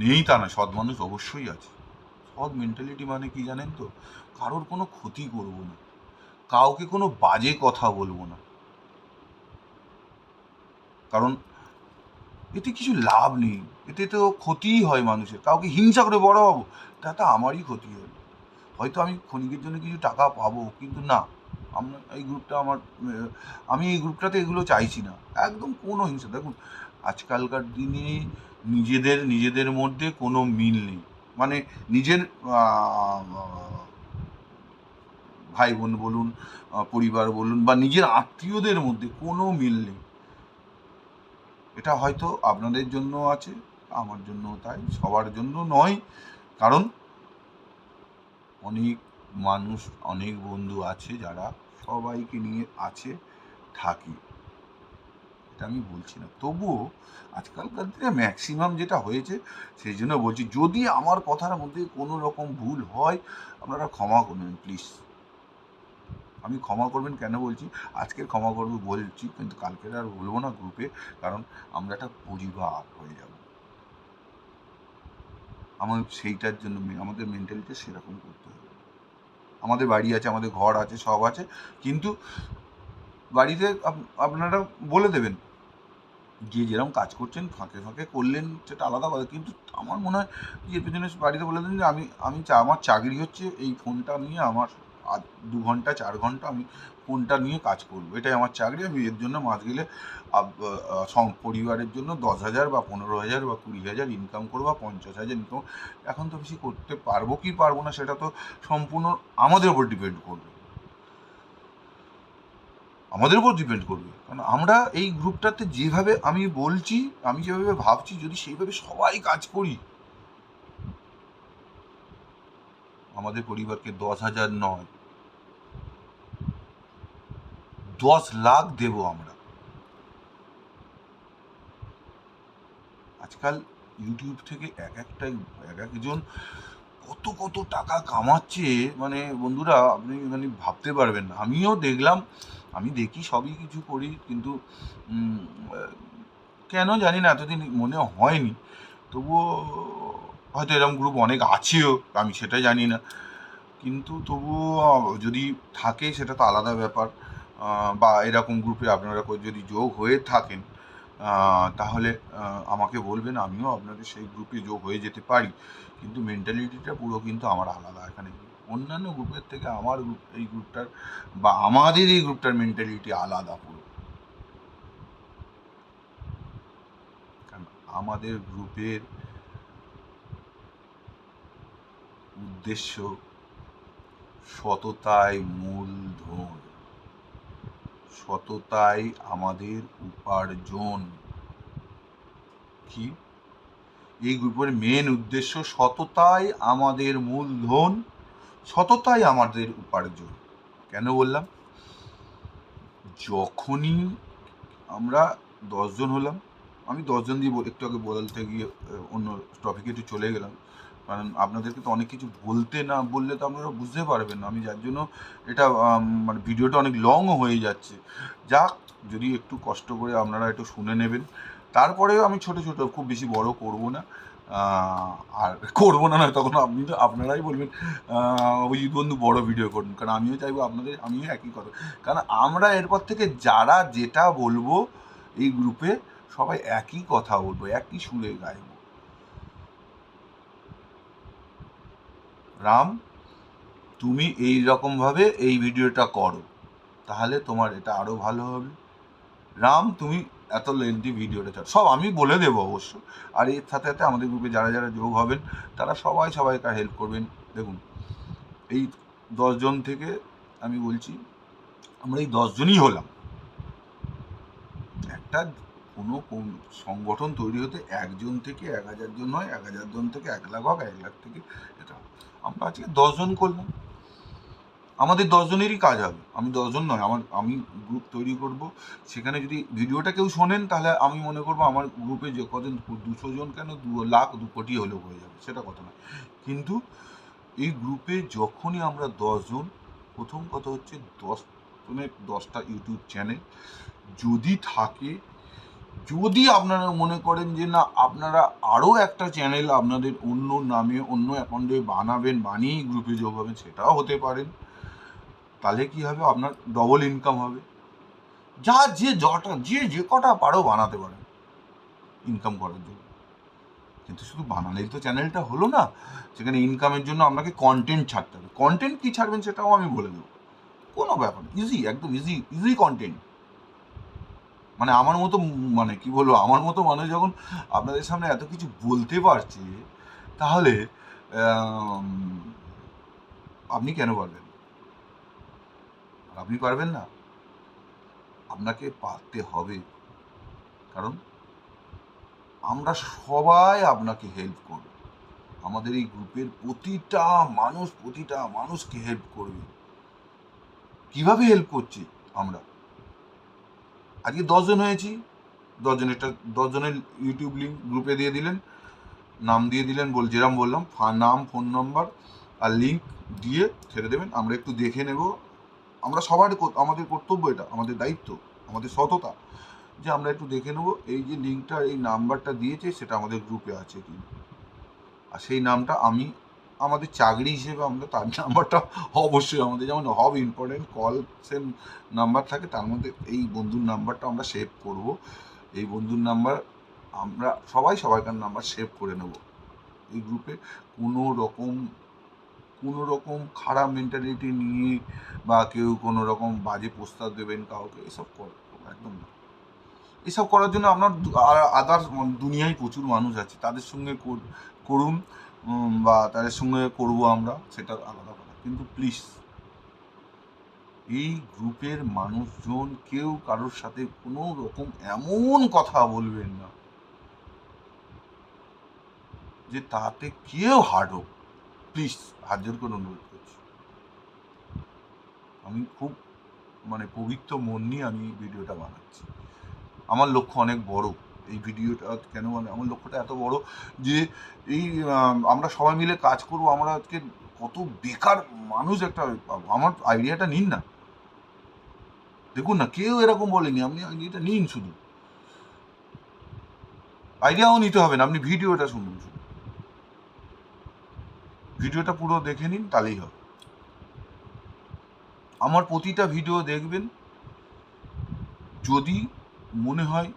নেই তা না, সৎ মানুষ অবশ্যই আছে। সৎ মেন্টালিটি মানে কি জানেন তো, কারোর কোনো ক্ষতি করব না, কাউকে কোনো বাজে কথা বলবো না, কারণ এতে কিছু লাভ নেই, এতে তো ক্ষতিই হয় মানুষের, কাউকে হিংসা করে বড় হবো, তাতে আমারই ক্ষতি হবে, হয়তো আমি ক্ষণিকের জন্য কিছু টাকা পাবো, কিন্তু না, আমরা এই গ্রুপটা আমার, আমি এই গ্রুপটাতে এগুলো চাইছি না, একদম কোনো হিংসা। দেখুন আজকালকার দিনে নিজেদের মধ্যে কোনো মিল নেই, মানে নিজের ভাই বোন বলুন, পরিবার বলুন, বা নিজের আত্মীয়দের মধ্যে কোনো মিল নেই, এটা হয়তো আপনাদের জন্য আছে, আমার জন্য তাই, সবার জন্য নয়, কারণ অনেক মানুষ, অনেক বন্ধু আছে যারা সবাইকে নিয়ে আছে, থাকি, এটা আমি বলছি না, তবুও আজকালকার দিনে ম্যাক্সিমাম যেটা হয়েছে, সেই জন্য বলছি, যদি আমার কথার মধ্যে কোনো রকম ভুল হয় আপনারা ক্ষমা করবেন প্লিজ, আমি ক্ষমা করবেন কেন বলছি, আজকের ক্ষমা করবো বলছি, কিন্তু কালকের আর বলবো না গ্রুপে, কারণ আমরা একটা পরিবার হয়ে যাব, আমার সেইটার জন্য আমাদের মেন্টালিটি সেরকম করতে হবে, আমাদের বাড়ি আছে, আমাদের ঘর আছে, সব আছে, কিন্তু বাড়িতে আপনারা বলে দেবেন যে যেরকম কাজ করছেন ফাঁকে ফাঁকে করলেন সেটা আলাদা কথা, কিন্তু আমার মনে হয় যে পেছনে বাড়িতে বলে দেন যে আমার চাকরি হচ্ছে এই ফোনটা নিয়ে, আমার 2 ঘন্টা 4 ঘন্টা আমি ফোনটা নিয়ে কাজ করবো, এটাই আমার চাকরি, আমি এর জন্য মাস গেলে পরিবারের জন্য 10,000 বা 15,000 বা 20,000 ইনকাম করবো, বা 50,000 ইনকাম, এখন তো বেশি করতে পারবো কি পারবো না সেটা তো সম্পূর্ণ আমাদের উপর ডিপেন্ড করবে, কারণ আমরা এই গ্রুপটাতে যেভাবে আমি বলছি, আমি যেভাবে ভাবছি, যদি সেইভাবে সবাই কাজ করি, আমাদের পরিবারকে 10,000 নয় 10 লাখ দেব আমরা। আজকাল ইউটিউব থেকে এক একজন কত কত টাকা কামাচ্ছে, মানে বন্ধুরা আপনি মানে ভাবতে পারবেন না। আমিও দেখলাম, আমি দেখি সবই কিছু করি, কিন্তু কেন জানি না এতদিন মনে হয়নি। তবুও হয়তো এরকম গ্রুপ অনেক আছেও, আমি সেটা জানি না, কিন্তু তবুও যদি থাকে সেটা তো আলাদা ব্যাপার। বা এরকম গ্রুপে আপনারা যদি যোগ হয়ে থাকেন, তাহলে আমাকে বলবেন, আমিও আপনাদের সেই গ্রুপে যোগ হয়ে যেতে পারি। কিন্তু মেন্টালিটিটা পুরো কিন্তু আমার আলাদা। এখানে অন্যান্য গ্রুপের থেকে আমার গ্রুপ, এই গ্রুপটার বা আমাদের এই গ্রুপটার মেন্টালিটি আলাদা পুরো। কারণ আমাদের গ্রুপের উদ্দেশ্য সততাই মূলধন, সততাই আমাদের উপার্জন। কি এই গ্রুপের মেন উদ্দেশ্য সততাই আমাদের মূলধন, সততাই আমাদের উপার্জন। কেন বললাম? যখনই আমরা 10 জন হলাম, আমি 10 জন দিয়ে একটু আগে বলতে গিয়ে অন্য টপিকে একটু চলে গেলাম, কারণ আপনাদেরকে তো অনেক কিছু বলতে না বললে তো আপনারা বুঝতে পারবেন না। আমি যার জন্য এটা মানে ভিডিওটা অনেক লংও হয়ে যাচ্ছে। যাক, যদি একটু কষ্ট করে আপনারা একটু শুনে নেবেন। তারপরেও আমি ছোট ছোট, খুব বেশি বড় করব না। আর করবো না নয়, তখন আপনি তো আপনারাই বলবেন অভিজিৎ বন্ধু বড় ভিডিও করুন, কারণ আমিও চাইবো আপনাদের, আমিও একই কথা। কারণ আমরা এরপর থেকে যারা যেটা বলবো এই গ্রুপে সবাই একই কথা বলবো, একই সুরে গাইব। রাম, তুমি এই রকমভাবে এই ভিডিওটা করো, তাহলে তোমার এটা আরও ভালো হবে। রাম, তুমি এত লেন্থি ভিডিওটা চাও, সব আমি বলে দেবো অবশ্য। আর এর সাথে সাথে আমাদের গ্রুপে যারা যারা যোগ হবেন তারা সবাই সবাইকে হেল্প করবেন। দেখুন, এই 10 জন থেকে আমি বলছি, আমরা এই 10 জনই হলাম। একটা কোনো সংগঠন তৈরি হতে 1 জন থেকে 1000 জন হয়, 1000 জন থেকে 1 লাখ হোক, 1 লাখ থেকে এটা। আমরা আজকে 10 জন করলাম, আমাদের 10 জনেরই কাজ হবে। আমি 10 জন নয়, আমি গ্রুপ তৈরি করব। সেখানে যদি ভিডিওটা কেউ শোনেন, তাহলে আমি মনে করবো আমার গ্রুপে যে কদিন 200 জন কেন 2 লাখ 2 কোটি হলেও হয়ে যাবে, সেটা কথা নয়। কিন্তু এই গ্রুপে যখনই আমরা 10 জন, প্রথম কথা হচ্ছে 10 জনের 10টা ইউটিউব চ্যানেল যদি থাকে, যদি আপনারা মনে করেন যে না আপনারা আরও একটা চ্যানেল আপনাদের অন্য নামে অন্য অ্যাকাউন্টে বানাবেন, বানিয়ে গ্রুপে যোগ হবেন, সেটাও হতে পারেন। তাহলে কি হবে, আপনার ডবল ইনকাম হবে। যে কটা পারো বানাতে পারেন ইনকাম করার জন্য। কিন্তু শুধু বানালেই তো চ্যানেলটা হলো না, সেখানে ইনকামের জন্য আপনাকে কন্টেন্ট ছাড়তে হবে। কন্টেন্ট কী ছাড়বেন সেটাও আমি বলে দেবো, কোনো ব্যাপার, ইজি, একদম ইজি ইজি কন্টেন্ট। মানে আমার মতো, মানে কি বলবো, আমার মতো মানুষ যখন আপনাদের সামনে এত কিছু বলতে পারছে, তাহলে আপনি কেন পারবেন? আপনি পারবেন না? আপনাকে পারতে হবে, কারণ আমরা সবাই আপনাকে হেল্প করব। আমাদের এই গ্রুপের প্রতিটা মানুষকে হেল্প করবে। কিভাবে হেল্প করছি আমরা? আজকে 10 জন হয়েছি, 10জনের ইউটিউব লিঙ্ক গ্রুপে দিয়ে দিলেন, নাম দিয়ে দিলেন, যেরকম বললাম, নাম, ফোন নম্বর আর লিঙ্ক দিয়ে ছেড়ে দেবেন। আমরা একটু দেখে নেব। আমরা সবার আমাদের কর্তব্য, এটা আমাদের দায়িত্ব, আমাদের সততা, যে আমরা একটু দেখে নেব এই যে লিঙ্কটা, এই নাম্বারটা দিয়েছে সেটা আমাদের গ্রুপে আছে কি। আর সেই নামটা আমি আমাদের চাকরি হিসেবে আমরা তার নাম্বারটা অবশ্যই, আমাদের যেমন হব ইম্পর্টেন্ট কল সেম নাম্বার থাকে, তার মধ্যে এই বন্ধুর নাম্বারটা আমরা সেভ করব। এই বন্ধুর নাম্বার আমরা সবাই সবাইকার নাম্বার সেভ করে নেব। এই গ্রুপে কোনো রকম খারাপ মেন্টালিটি নিয়ে বা কেউ কোনো রকম বাজে প্রস্তাব দেবেন কাউকে, এসব একদম না। এসব করার জন্য আপনার আদার্স দুনিয়ায় প্রচুর মানুষ আছে, তাদের সঙ্গে করুন, বা তাদের সঙ্গে করবো আমরা, সেটা আলাদা কথা। কিন্তু প্লিজ এই গ্রুপের মানুষজন কেউ কারোর সাথে কোনো রকম এমন কথা বলবেন না যে তাতে কেউ হার্ট হোক। প্লিজ হাত জোর করে অনুরোধ করছি। আমি খুব পবিত্র মন নিয়ে আমি ভিডিওটা বানাচ্ছি। আমার লক্ষ্য অনেক বড়, এই ভিডিওটা কেন, মানে আমার লক্ষ্যটা এত বড় যে এই আমরা সবাই মিলে কাজ করব, আমরা আজকে কত বেকার মানুষ একটা পাবো। আমার আইডিয়াটা নিন না, দেখুন না, কেউ এরকম বলেনি, আপনি আইডিয়াটা নিন, শুধু আইডিয়াও নিতে হবে না, আপনি ভিডিওটা শুনুন, শুধু ভিডিওটা পুরো দেখে নিন, তাহলেই হবে। আমার প্রতিটা ভিডিও দেখবেন, যদি মনে হয়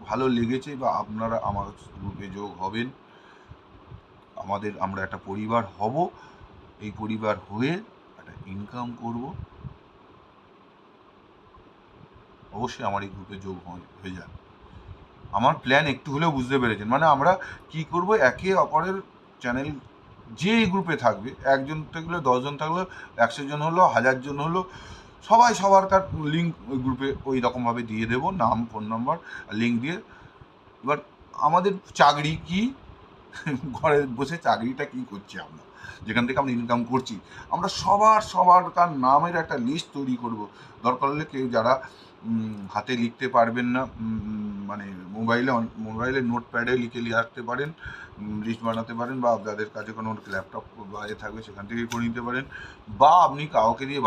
ভালো লেগেছে বা আপনারা আমার গ্রুপে যোগ হবেন, আমরা একটা পরিবার হব, এই পরিবার হয়ে একটা ইনকাম করব, অবশ্যই আমার এই গ্রুপে যোগ হয়ে যান। আমার প্ল্যান একটু হলেও বুঝতে পেরেছেন, মানে আমরা কি করব, একে অপরের চ্যানেল, যে এই গ্রুপে থাকবে, একজন থাকলে 10 জন থাকলো, 100 জন হলো, 1000 জন হলো, সবাই সবারকার লিঙ্ক ওই গ্রুপে ওই রকমভাবে দিয়ে দেবো, নাম, ফোন নাম্বার, লিঙ্ক দিয়ে। এবার আমাদের চাকরি কি, ঘরে বসে চাকরিটা কি করছি আমরা, যেখান থেকে আমরা ইনকাম করছি, আমরা সবারকার নামের একটা লিস্ট তৈরি করব। দরকার হলে কেউ যারা হাতে লিখতে পারবেন না, মানে মোবাইলে নোটপ্যাডে লিখে নিয়ে আসতে পারেন, লিস্ট বানাতে পারেন, বা যাদের কাছে কোনো ল্যাপটপ বাইরে থাকবে সেখান থেকে করে নিতে পারেন, বা আপনি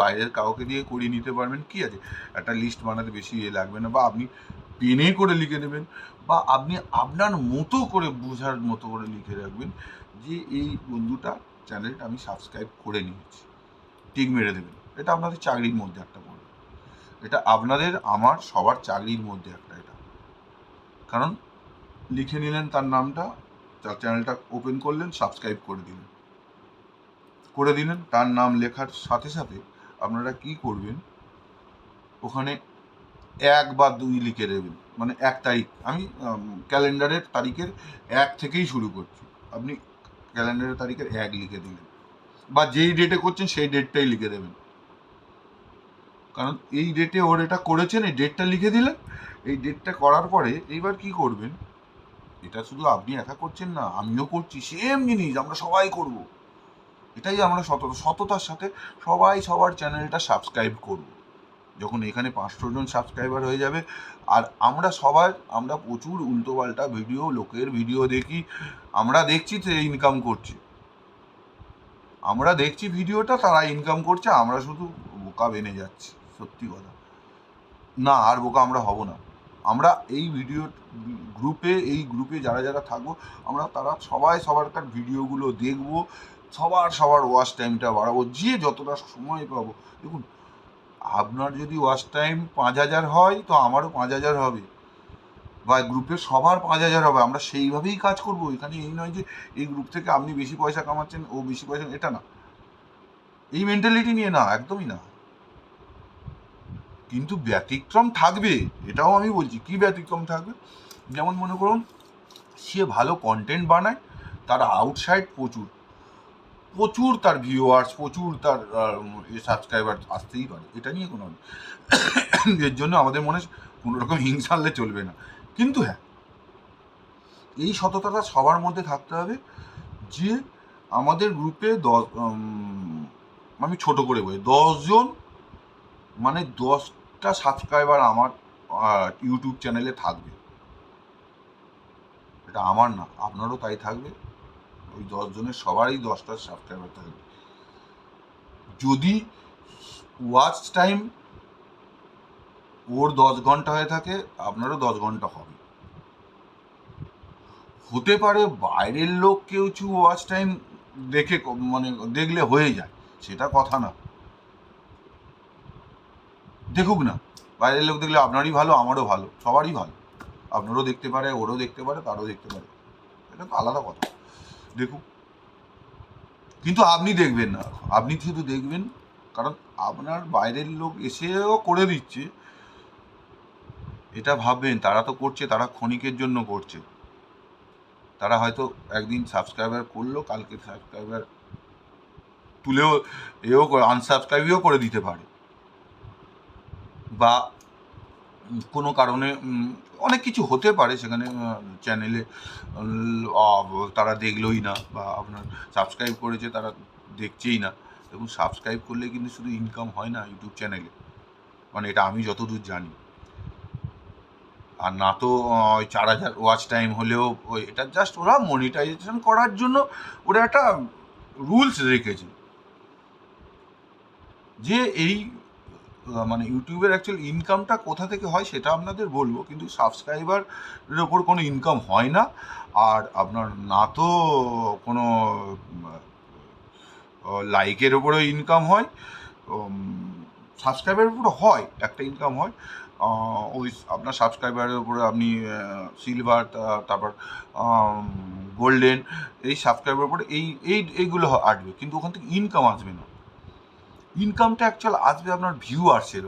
বাইরের কাউকে দিয়ে করিয়ে নিতে পারবেন। কি আছে, একটা লিস্ট বানাতে বেশি লাগবে না, বা আপনি পেনে করে লিখে নেবেন, বা আপনি আপনার মতো করে বোঝার মতো করে লিখে রাখবেন যে এই বন্ধুটা চ্যানেলটা আমি সাবস্ক্রাইব করে নিয়েছি, টিক মেরে দেবেন। এটা আপনাদের চাকরির মধ্যে একটা পড়বে, এটা আপনাদের আমার সবার চাকরির মধ্যে একটা, এটা কারণ লিখে নিলেন তার নামটা, তার চ্যানেলটা ওপেন করলেন, সাবস্ক্রাইব করে দিলেন, তার নাম লেখার সাথে সাথে আপনারা কি করবেন, ওখানে 1 বা 2 লিখে দেবেন, মানে 1 তারিখ, আমি ক্যালেন্ডারের তারিখের 1 থেকেই শুরু করছি, আপনি ক্যালেন্ডারের তারিখের 1 লিখে দিলেন, বা যেই ডেটে করছেন সেই ডেটটাই লিখে দেবেন, কারণ এই ডেটে ওর এটা করেছেন, এই ডেটটা লিখে দিলেন। এই ডেটটা করার পরে এইবার কি করবেন, এটা শুধু আপনি একা করছেন না, আমিও করছি, সেম জিনিস আমরা সবাই করব। এটাই আমরা সততার সাথে সবাই সবার চ্যানেলটা সাবস্ক্রাইব করব। যখন এখানে 500 জন সাবস্ক্রাইবার হয়ে যাবে, আর আমরা প্রচুর উল্টোপাল্টা ভিডিও, লোকের ভিডিও দেখি, আমরা দেখছি যে ইনকাম করছে, আমরা দেখছি ভিডিওটা, তারা ইনকাম করছে, আমরা শুধু বোকা বেনে যাচ্ছি। সত্যি কথা, না, আর বোকা আমরা হব না। আমরা এই গ্রুপে যারা থাকবো, তারা সবাই সবারকার ভিডিওগুলো দেখবো, সবার ওয়াচ টাইমটা বাড়াবো, যে যতটা সময় পাবো। দেখুন, আপনার যদি ওয়াচ টাইম 5000 হয়, তো আমারও 5000 হবে, বা গ্রুপের সবার 5000 হবে, আমরা সেইভাবেই কাজ করব। এখানে এই নয় যে এই গ্রুপ থেকে আপনি বেশি পয়সা কামাচ্ছেন, ও বেশি পয়সা, এটা না, এই মেন্টালিটি নিয়ে না, একদমই না। কিন্তু ব্যতিক্রম থাকবে, এটাও আমি বলছি। কি ব্যতিক্রম থাকবে, যেমন মনে করুন সে ভালো কন্টেন্ট বানায়, তার আউটসাইড প্রচুর তার ভিউয়ার্স, প্রচুর তার সাবস্ক্রাইবার আসতেই পারে, এটা নিয়ে কোনো এর জন্য আমাদের মনে কোনো রকম হিংসা আনলে চলবে না। কিন্তু হ্যাঁ, এই সততাটা সবার মধ্যে থাকতে হবে যে আমাদের গ্রুপে আমি ছোট করে বলি, 10 জন, মানে 10টা সাবস্ক্রাইবার আমার ইউটিউব চ্যানেলে থাকবে। এটা আমার না, আপনারও তাই থাকবে। ওই 10 জনের সবারই 10টা সাবস্ক্রাইবার থাকবে। যদি ওয়াচ টাইম ওর 10 ঘন্টা হয়ে থাকে, আপনারও 10 ঘন্টা হবে। হতে পারে বাইরের লোক কেউ ওয়াচ টাইম দেখে, মানে দেখলে হয়ে যায়, সেটা কথা না, দেখুক না, বাইরের লোক দেখলে আপনারই ভালো, আমারও ভালো, সবারই ভালো, আপনারও দেখতে পারে, ওরও দেখতে পারে, তারও দেখতে পারে, এটা তো আলাদা কথা, দেখুক। কিন্তু আপনি দেখবেন না, আপনি শুধু দেখবেন, কারণ আপনার বাইরের লোক এসেও করে দিচ্ছে, এটা ভাববেন, তারা তো করছে, তারা ক্ষণিকের জন্য করছে, তারা হয়তো একদিন সাবস্ক্রাইবার করলো, কালকে সাবস্ক্রাইবার তুলেও আনসাবস্ক্রাইবও করে দিতে পারে, বা কোনো কারণে অনেক কিছু হতে পারে সেখানে, চ্যানেলে তারা দেখলোই না, বা আপনার সাবস্ক্রাইব করেছে তারা দেখছেই না। দেখুন, সাবস্ক্রাইব করলে কিন্তু শুধু ইনকাম হয় না ইউটিউব চ্যানেলে, মানে এটা আমি যতদূর জানি। আর না তো ওই 4,000 ওয়াচ টাইম হলেও ওই এটা জাস্ট ওরা মনিটাইজেশন করার জন্য ওরা একটা রুলস রেখেছে যে এই মানে ইউটিউবের অ্যাকচুয়াল ইনকামটা কোথা থেকে হয় সেটা আপনাদের বলবো, কিন্তু সাবস্ক্রাইবারের ওপর কোনো ইনকাম হয় না। আর আপনার না তো কোনো লাইকের ওপরেও ইনকাম হয়, সাবস্ক্রাইবারের উপরে হয় একটা ইনকাম হয়। ওই আপনার সাবস্ক্রাইবারের উপরে আপনি সিলভার, তারপর গোল্ডেন, এই সাবস্ক্রাইবারের উপরে এইগুলো আসবে, কিন্তু ওখান থেকে ইনকাম আসবে না। ইনকামটা অ্যাকচুয়াল আসবে আপনার ভিউয়ার্সের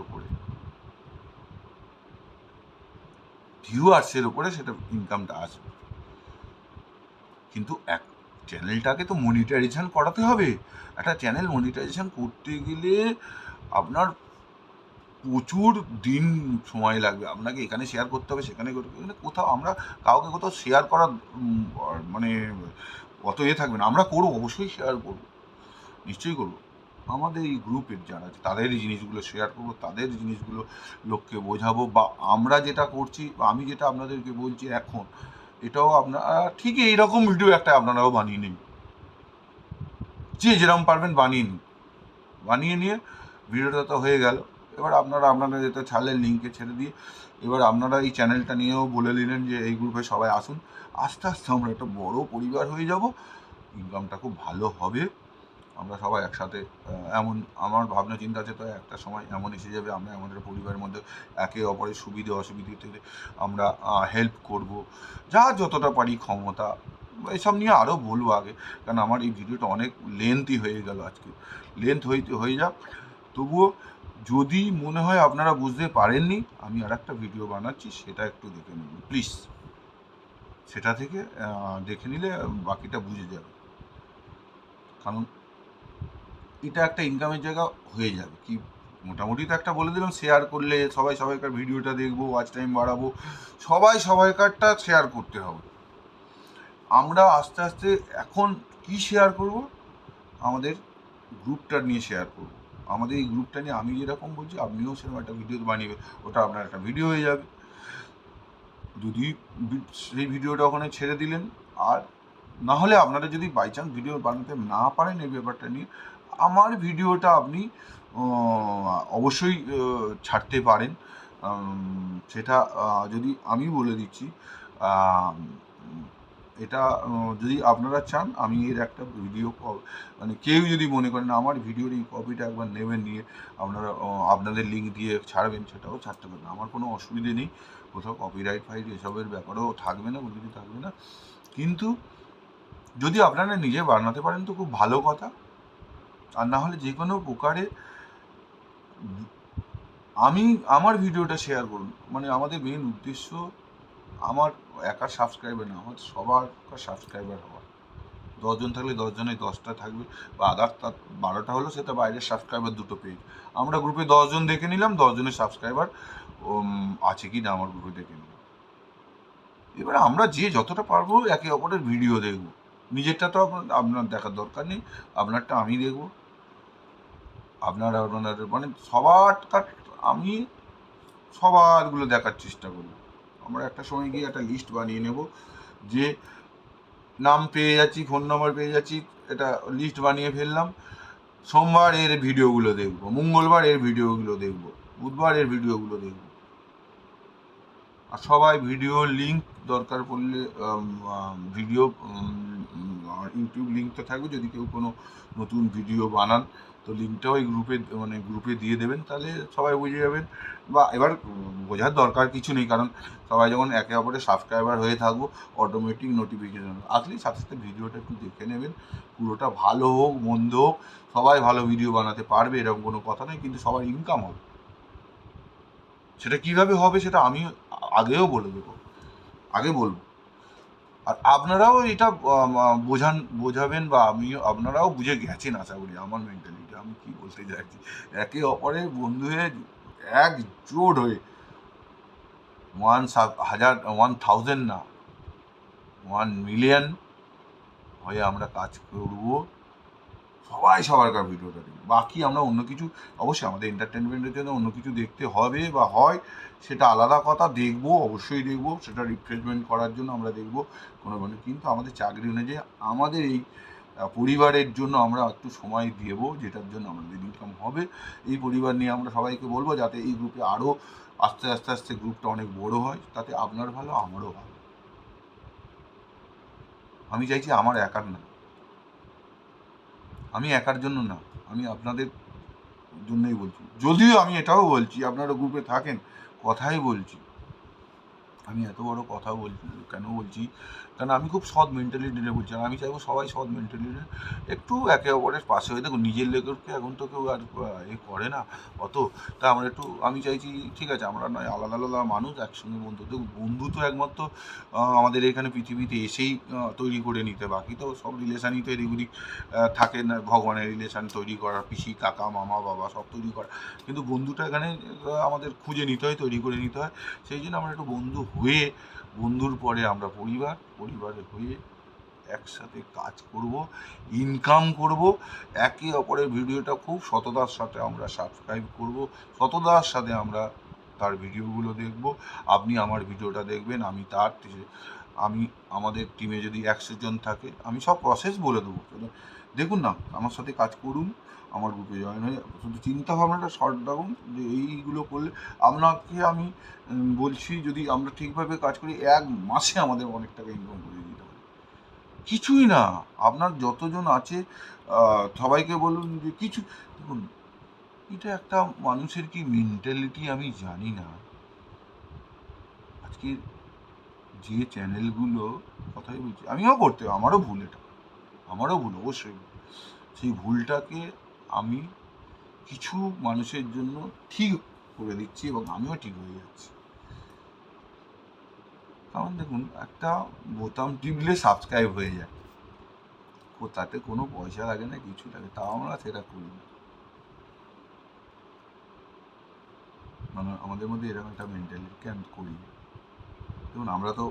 ওপরে সেটা ইনকামটা আসবে। কিন্তু এক চ্যানেলটাকে তো মনিটাইজেশন করাতে হবে। একটা চ্যানেল মনিটাইজেশন করতে গেলে আপনার প্রচুর দিন সময় লাগবে। আপনাকে এখানে শেয়ার করতে হবে, সেখানে করতে হবে, কোথাও আমরা কাউকে কোথাও শেয়ার করার মানে অত থাকবে না। আমরা করবো, অবশ্যই শেয়ার করবো, নিশ্চয়ই করবো। আমাদের এই গ্রুপের যারা আছে তাদের এই জিনিসগুলো শেয়ার করবো, তাদের জিনিসগুলো লোককে বোঝাবো, বা আমরা যেটা করছি বা আমি যেটা আপনাদেরকে বলছি এখন, এটাও আপনারা ঠিকই এইরকম ভিডিও একটা আপনারাও বানিয়ে নিন, যে যেরকম পারবেন বানিয়ে নিয়ে ভিডিওটা তো হয়ে গেল। এবার আপনারা যেটা ছাড়লেন লিঙ্কে ছেড়ে দিয়ে, এবার আপনারা এই চ্যানেলটা নিয়েও বলে দিলেন যে এই গ্রুপে সবাই আসুন। আস্তে আস্তে আমরা একটা বড় পরিবার হয়ে যাব, ইনকামটা খুব ভালো হবে। আমরা সবাই একসাথে এমন আমার ভাবনা চিন্তা আছে, তো একটা সময় এমন এসে যাবে আমরা আমাদের পরিবারের মধ্যে একে অপরের সুবিধে অসুবিধেতে আমরা হেল্প করব, যা যতটা পারি ক্ষমতা। এসব নিয়ে আরও বলবো আগে, কারণ আমার এই ভিডিওটা অনেক লেন্থই হয়ে গেল আজকে। লেন্থ হয়ে যাক, তবুও যদি মনে হয় আপনারা বুঝতে পারেননি, আমি আর একটা ভিডিও বানাচ্ছি, সেটা একটু দেখে নিন প্লিজ। সেটা থেকে দেখে নিলে বাকিটা বুঝে যাবে, কারণ এটা একটা ইনকামের জায়গা হয়ে যাবে। কি মোটামুটি তো একটা বলে দিলাম, শেয়ার করলে সবাইকার ভিডিওটা দেখবো, ওয়াচ টাইম বাড়াবো, সবাইকারটা শেয়ার করতে হবে। আমরা আস্তে আস্তে এখন কি শেয়ার করব, আমাদের গ্রুপটা নিয়ে শেয়ার করব। আমাদের এই গ্রুপটা নিয়ে আমি যেরকম বলছি আপনিও সেরকম একটা ভিডিও বানিয়ে, ওটা আপনার একটা ভিডিও হয়ে যাবে। যদি সেই ভিডিওটা ওখানে ছেড়ে দিলেন, আর না হলে আপনারা যদি বাই চান্স ভিডিও বানাতে না পারেন এই ব্যাপারটা নিয়ে, আমার ভিডিওটা আপনি অবশ্যই ছাড়তে পারেন। সেটা যদি আমি বলে দিচ্ছি, এটা যদি আপনারা চান আমি এর একটা ভিডিও মানে কেউ যদি মনে করেন আমার ভিডিওর এই কপিটা একবার নেবেন, নিয়ে আপনারা আপনাদের লিঙ্ক দিয়ে ছাড়বেন, সেটাও ছাড়তে পারেন, আমার কোনো অসুবিধে নেই। কোথাও কপিরাইট ফাইট এসবের ব্যাপারেও থাকবে না, কোনো কিছু থাকবে না। কিন্তু যদি আপনারা নিজে বানাতে পারেন তো খুব ভালো কথা, আর না হলে যে কোনো প্রকারে আমার ভিডিওটা শেয়ার করুন। মানে আমাদের মেন উদ্দেশ্য আমার একার সাবস্ক্রাইবার না, আমার সবার সাবস্ক্রাইবার হওয়া। 10 জন থাকলে 10 জনের 10টা থাকবে, বা আদার তার 12টা হলো, সেটা বাইরের সাবস্ক্রাইবার দুটো পেজ। আমরা গ্রুপে 10 জন দেখে নিলাম, 10 জনের সাবস্ক্রাইবার আছে কি না আমার গ্রুপে দেখে নিলাম। এবারে আমরা যে যতটা পারবো একে অপরের ভিডিও দেখব, নিজেরটা তো আপনার দেখার দরকার নেই, আপনারটা আমি দেখব, আপনার মানে আমি সবারগুলো দেখার চেষ্টা করব। আমরা একটা সময় গিয়ে একটা লিস্ট বানিয়ে নেব, যে নাম পেয়ে যাচ্ছি, ফোন নম্বর পেয়ে যাচ্ছি, এটা লিস্ট বানিয়ে ফেললাম। সোমবার এর ভিডিওগুলো দেখব, মঙ্গলবার এর ভিডিওগুলো দেখব, বুধবার এর ভিডিওগুলো দেখব। আর সবাই ভিডিও লিঙ্ক দরকার পড়লে ভিডিও ইউটিউব লিঙ্কটা থাকবে, যদি কেউ কোনো নতুন ভিডিও বানান তো লিঙ্কটাও এই গ্রুপে দিয়ে দেবেন, তাহলে সবাই বুঝে যাবেন। বা এবার বোঝার দরকার কিছু নেই, কারণ সবাই যখন একে অপরের সাবস্ক্রাইবার হয়ে থাকবো, অটোমেটিক নোটিফিকেশন আসলে সাথে সাথে ভিডিওটা একটু দেখে নেবেন। পুরোটা ভালো হোক মন্দ হোক, সবাই ভালো ভিডিও বানাতে পারবে এরকম কোনো কথা নেই, কিন্তু সবার ইনকাম হবে। সেটা কিভাবে হবে সেটা আমি আগেও বলে দেবো, আগে বলবো। আর আপনারাও এটা বোঝাবেন, বা আপনারাও বুঝে গেছেন আশা করি আমার মেন্টালিটি আমি কি বলতে চাইছি। একে অপরের বন্ধু হয়ে একজোট হয়ে 1000 না 1 মিলিয়ন হয়ে আমরা কাজ করব সবাই সবারকার ভিডিওটা দেখুন। বাকি আমরা অন্য কিছু অবশ্যই আমাদের এন্টারটেনমেন্টের জন্য অন্য কিছু দেখতে হবে বা হয়, সেটা আলাদা কথা, দেখবো, অবশ্যই দেখবো, সেটা রিফ্রেশমেন্ট করার জন্য আমরা দেখবো কোনো মানে, কিন্তু আমাদের চাকরি অনুযায়ী আমাদের এই পরিবারের জন্য আমরা একটু সময় দেবো, যেটার জন্য আমাদের ইনকাম হবে। এই পরিবার নিয়ে আমরা সবাইকে বলবো যাতে এই গ্রুপে আরও আস্তে আস্তে আস্তে গ্রুপটা অনেক বড় হয়, তাতে আপনার ভালো, আমারও ভালো। আমি চাইছি আমার একার না, আমি একার জন্য না, আমি আপনাদের জন্যই বলছি। যদিও আমি এটাও বলছি, আপনারা গ্রুপে থাকেন, কথাই বলছি, আমি এত বড় কথা বলছি কেন বলছি, কারণ আমি খুব সৎ মেন্টালিটি নিয়ে বলছি, আর আমি চাইবো সবাই সৎ মেন্টালিটি একটু একে অপরের পাশে হয়ে দেখুন। নিজের লেখককে এখন তো কেউ আর এ করে না অত, তা আমরা একটু, আমি চাইছি ঠিক আছে আমরা নয় আলাদা আলাদা মানুষ একসঙ্গে বন্ধু, দেখুন বন্ধু তো একমাত্র আমাদের এখানে পৃথিবীতে এসেই তৈরি করে নিতে, বাকি তো সব রিলেশানই তো এদিক ওদিক থাকে না, ভগবানের রিলেশান তৈরি করা, পিসি কাকা মামা বাবা সব তৈরি করা, কিন্তু বন্ধুটা এখানে আমাদের খুঁজে নিতে হয়, তৈরি করে নিতে হয়। সেই জন্য আমরা একটু বন্ধু হয়ে, বন্ধুর পরে আমরা পরিবার, পরিবারে হয়ে একসাথে কাজ করব, ইনকাম করব, একে অপরের ভিডিওটা খুব সততার সাথে আমরা সাবস্ক্রাইব করব, সততার সাথে আমরা তার ভিডিওগুলো দেখব। আপনি আমার ভিডিওটা দেখবেন, আমি তার, আমি আমাদের টিমে যদি 100 জন থাকে আমি সব প্রসেস বলে দেবো, দেখুন না, আমার সাথে কাজ করুন, আমার গ্রুপে জয়েন হয়ে শুধু চিন্তা ভাবনাটা শর্ট ডাউন, যে এইগুলো করলে আপনাকে আমি বলছি, যদি আমরা ঠিকভাবে কাজ করি 1 মাসে আমাদের অনেক টাকা ইনকাম করে দিতে পারি। কিছুই না, আপনার যতজন আছে সবাইকে বলুন যে কিছু, দেখুন এটা একটা মানুষের কি মেন্টালিটি আমি জানি না। আজকে যে চ্যানেলগুলো, কথাই বলছি, আমিও করতে, আমারও ভুল, এটা আমারও ভুল, অবশ্যই ভুল। সেই ভুলটাকে আমি কিছু মানুষের জন্য ঠিক করে দিচ্ছি এবং আমিও ঠিক হয়ে যাচ্ছি। কারণ দেখুন, একটা বোতাম টিপলে সাবস্ক্রাইব হয়ে যায়, তাতে কোনো পয়সা লাগে না, কিছু লাগে, তাও আমরা সেটা করি না। মানে আমাদের মধ্যে এরকম একটা মেন্টালিটি আমি করি না। দেখুন আমরা তো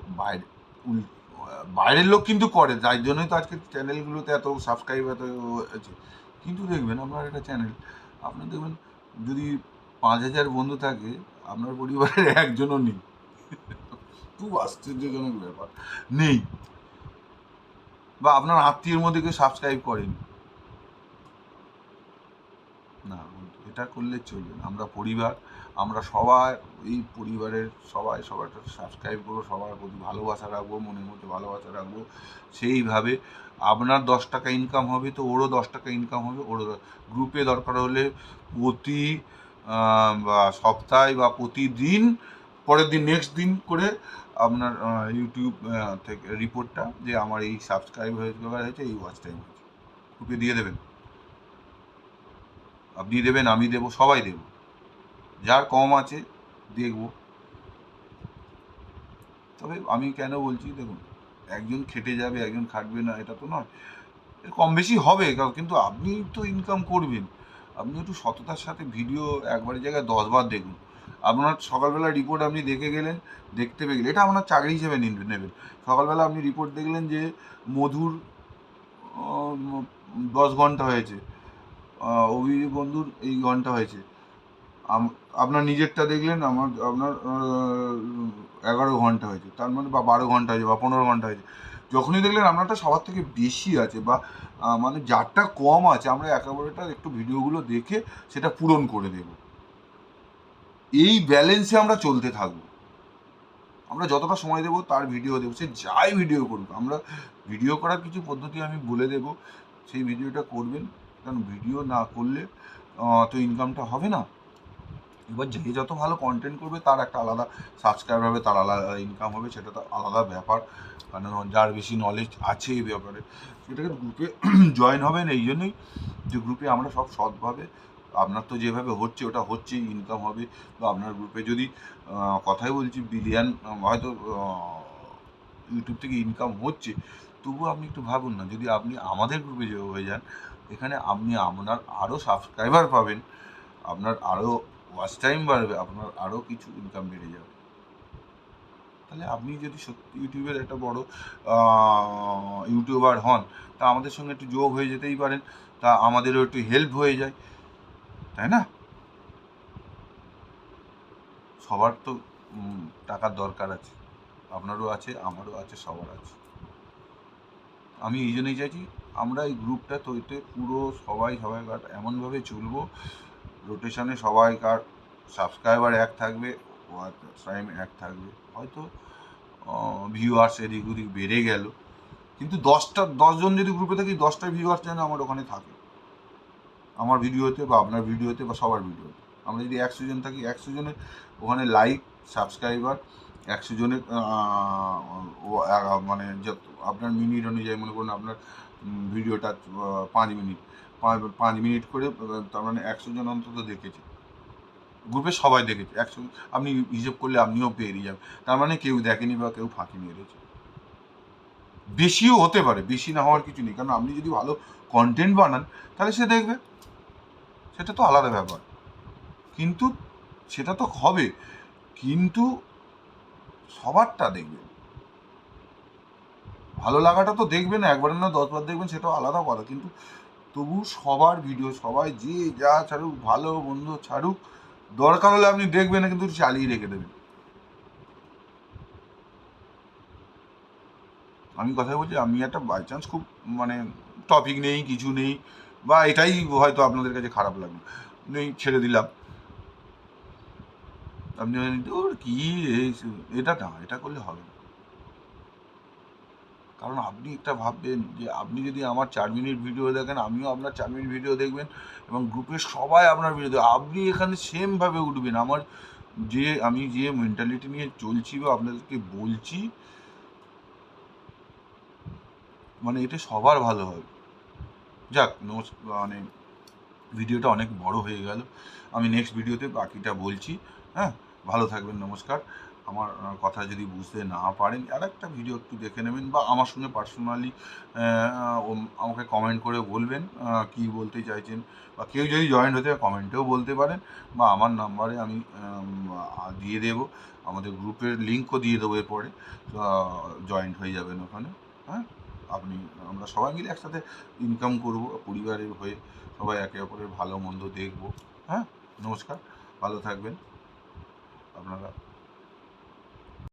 বাইরের লোক কিন্তু করে, যার জন্যই তো আজকে চ্যানেলগুলোতে এত সাবস্ক্রাইব এত আছে। কিন্তু দেখবেন আপনার একটা চ্যানেল, আপনার দেখবেন যদি 5,000 বন্ধু থাকে, আপনার পরিবারের একজনও নেই। খুব আশ্চর্যজনক ব্যাপার, নেই, বা আপনার আত্মীয়ের মধ্যে কেউ সাবস্ক্রাইব করেন না, এটা করলে চলবে না। আমরা পরিবার, আমরা সবাই এই পরিবারের সবাই সবাইটা সাবস্ক্রাইব করবো, সবার প্রতি ভালোবাসা রাখবো, মনের মধ্যে ভালোবাসা রাখবো, সেইভাবে আপনার 10 টাকা ইনকাম হবে তো ওরও 10 টাকা ইনকাম হবে, ওরও গ্রুপে দরকার হলে প্রতি বা সপ্তাহে বা প্রতিদিন, পরের দিন নেক্সট দিন করে আপনার ইউটিউব থেকে রিপোর্টটা যে আমার এই সাবস্ক্রাইব হয়েছে, এই ওয়াচ টাইম হয়েছে, গ্রুপে দিয়ে দেবেন। আপনি দেবেন, আমি দেবো, সবাই দেবো, যার কম আছে দেখব। তবে আমি কেন বলছি, দেখুন একজন খেটে যাবে, একজন খাটবে না, এটা তো নয়, কম বেশি হবে, কিন্তু আপনি তো ইনকাম করবেন, আপনি একটু সততার সাথে ভিডিও একবারের জায়গায় 10 বার দেখুন। আপনার সকালবেলা রিপোর্ট আপনি দেখে গেলেন, দেখতে পেয়ে গেলেন, এটা আপনার চাকরি হিসেবে নেবেন। সকালবেলা আপনি রিপোর্ট দেখলেন যে মধুর 10 ঘন্টা হয়েছে, অভিজিৎ বন্ধুর এই ঘন্টা হয়েছে, আপনার নিজেরটা দেখলেন আপনার 11 ঘন্টা হয়েছে, তার মানে বা 12 ঘন্টা হয়েছে বা 15 ঘন্টা হয়েছে। যখনই দেখলেন আপনারটা সবার থেকে বেশি আছে বা মানে যারটা কম আছে, আমরা একেবারেটা একটু ভিডিওগুলো দেখে সেটা পূরণ করে দেব, এই ব্যালেন্সে আমরা চলতে থাকবো। আমরা যতটা সময় দেবো তার ভিডিও দেবো, সে যাই ভিডিও করুক, আমরা ভিডিও করার কিছু পদ্ধতি আমি বলে দেবো, সেই ভিডিওটা করবেন, কারণ ভিডিও না করলে তো ইনকামটা হবে না। এবার যে যত ভালো কন্টেন্ট করবে তার একটা আলাদা সাবস্ক্রাইব হবে, তার আলাদা ইনকাম হবে, সেটা তো আলাদা ব্যাপার, কারণ যার বেশি নলেজ আছে এই ব্যাপারে সেটাকে গ্রুপে জয়েন হবেন। এই জন্যই যে গ্রুপে আমরা সব সৎভাবে, আপনার তো যেভাবে হচ্ছে ওটা হচ্ছেই, ইনকাম হবে, তো আপনার গ্রুপে যদি কথাই বলছি বিলিয়ন হয়তো ইউটিউব থেকে ইনকাম হচ্ছে, তবুও আপনি একটু ভাবুন না, যদি আপনি আমাদের গ্রুপে হয়ে যান, এখানে আপনি আপনার আরও সাবস্ক্রাইবার পাবেন, আপনার আরও ওয়াচ টাইম বাড়বে, আপনার আরও কিছু ইনকাম বেড়ে যাবে। তাহলে আপনি যদি সত্যি ইউটিউবের একটা বড় ইউটিউবার হন, তা আমাদের সঙ্গে একটু যোগ হয়ে যেতেই পারেন, তা আমাদেরও একটু হেল্প হয়ে যায়, তাই না? সবার তো টাকার দরকার আছে, আপনারও আছে, আমারও আছে, সবার আছে। আমি এই জন্যই চাইছি আমরা এই গ্রুপটা তৈরিতে পুরো সবাইকার এমনভাবে চলবো, রোটেশনে সবাইকার সাবস্ক্রাইবার এক থাকবে, ওয়াচ টাইম এক থাকবে, হয়তো ভিউয়ার্স এদিক ওদিক বেড়ে গেল, কিন্তু 10জন যদি গ্রুপে থাকি 10টা ভিউয়ার্স যেন আমার ওখানে থাকে, আমার ভিডিওতে বা আপনার ভিডিওতে বা সবার ভিডিওতে। আমরা যদি 100জন থাকি, 100জনের ওখানে লাইক সাবস্ক্রাইবার 100জনের মানে আপনার মিনিট অনুযায়ী মনে করুন আপনার ভিডিওটা 5 মিনিট, 5 মিনিট করে, তার মানে 100জন অন্তত দেখেছে, গ্রুপে সবাই দেখেছে 100, আপনি হিসেব করলে আপনিও পেরিয়ে যাবেন, তার মানে কেউ দেখেনি বা কেউ ফাঁকি মেরেছে। বেশিও হতে পারে, বেশি না হওয়ার কিছু নেই, কারণ আপনি যদি ভালো কন্টেন্ট বানান তাহলে সে দেখবে, সেটা তো আলাদা ব্যাপার, কিন্তু সেটা তো হবে, কিন্তু সবারটা দেখবেন, ভালো লাগাটা তো দেখবেন, একবার না 10বার দেখবেন, সেটাও আলাদা কথা, কিন্তু তবু সবার ভিডিও, সবাই যে যা ছাড়ুক, ভালো মন্দ ছাড়ুক, দরকার হলে আপনি দেখবেন না, কিন্তু চালিয়ে রেখে দেবেন। আমি কথা বলছি, আমি একটা বাই চান্স খুব মানে টপিক নেই, কিছু নেই, বা এটাই হয়তো আপনাদের কাছে খারাপ লাগলো, নেই ছেড়ে দিলাম, আপনি ওর কি এটা না, এটা করলে হবে না। কারণ আপনি একটা ভাববেন যে আপনি যদি আমার 4 মিনিট ভিডিও দেখেন, আমিও আপনার 4 মিনিট ভিডিও দেখবেন, এবং গ্রুপের সবাই আপনার ভিডিও দেখবেন, আপনি এখানে সেমভাবে উঠবেন। আমি যে মেন্টালিটি নিয়ে চলছি বা আপনাদেরকে বলছি, মানে এটা সবার ভালো হবে। যাক, মানে ভিডিওটা অনেক বড় হয়ে গেল, আমি নেক্সট ভিডিওতে বাকিটা বলছি। হ্যাঁ, ভালো থাকবেন, নমস্কার। আমার কথা যদি বুঝতে না পারেন, আর একটা ভিডিও একটু দেখে নেবেন, বা আমার সঙ্গে পার্সোনালি আমাকে কমেন্ট করে বলবেন কী বলতে চাইছেন, বা কেউ যদি জয়েন্ট হতে কমেন্টেও বলতে পারেন, বা আমার নাম্বারে আমি দিয়ে দেবো, আমাদের গ্রুপের লিঙ্কও দিয়ে দেবো, এরপরে জয়েন্ট হয়ে যাবেন ওখানে। হ্যাঁ, আমরা সবাই মিলে একসাথে ইনকাম করব, পরিবারের হয়ে সবাই একে অপরের ভালো মন্দ দেখব। হ্যাঁ, নমস্কার, ভালো থাকবেন আপনারা।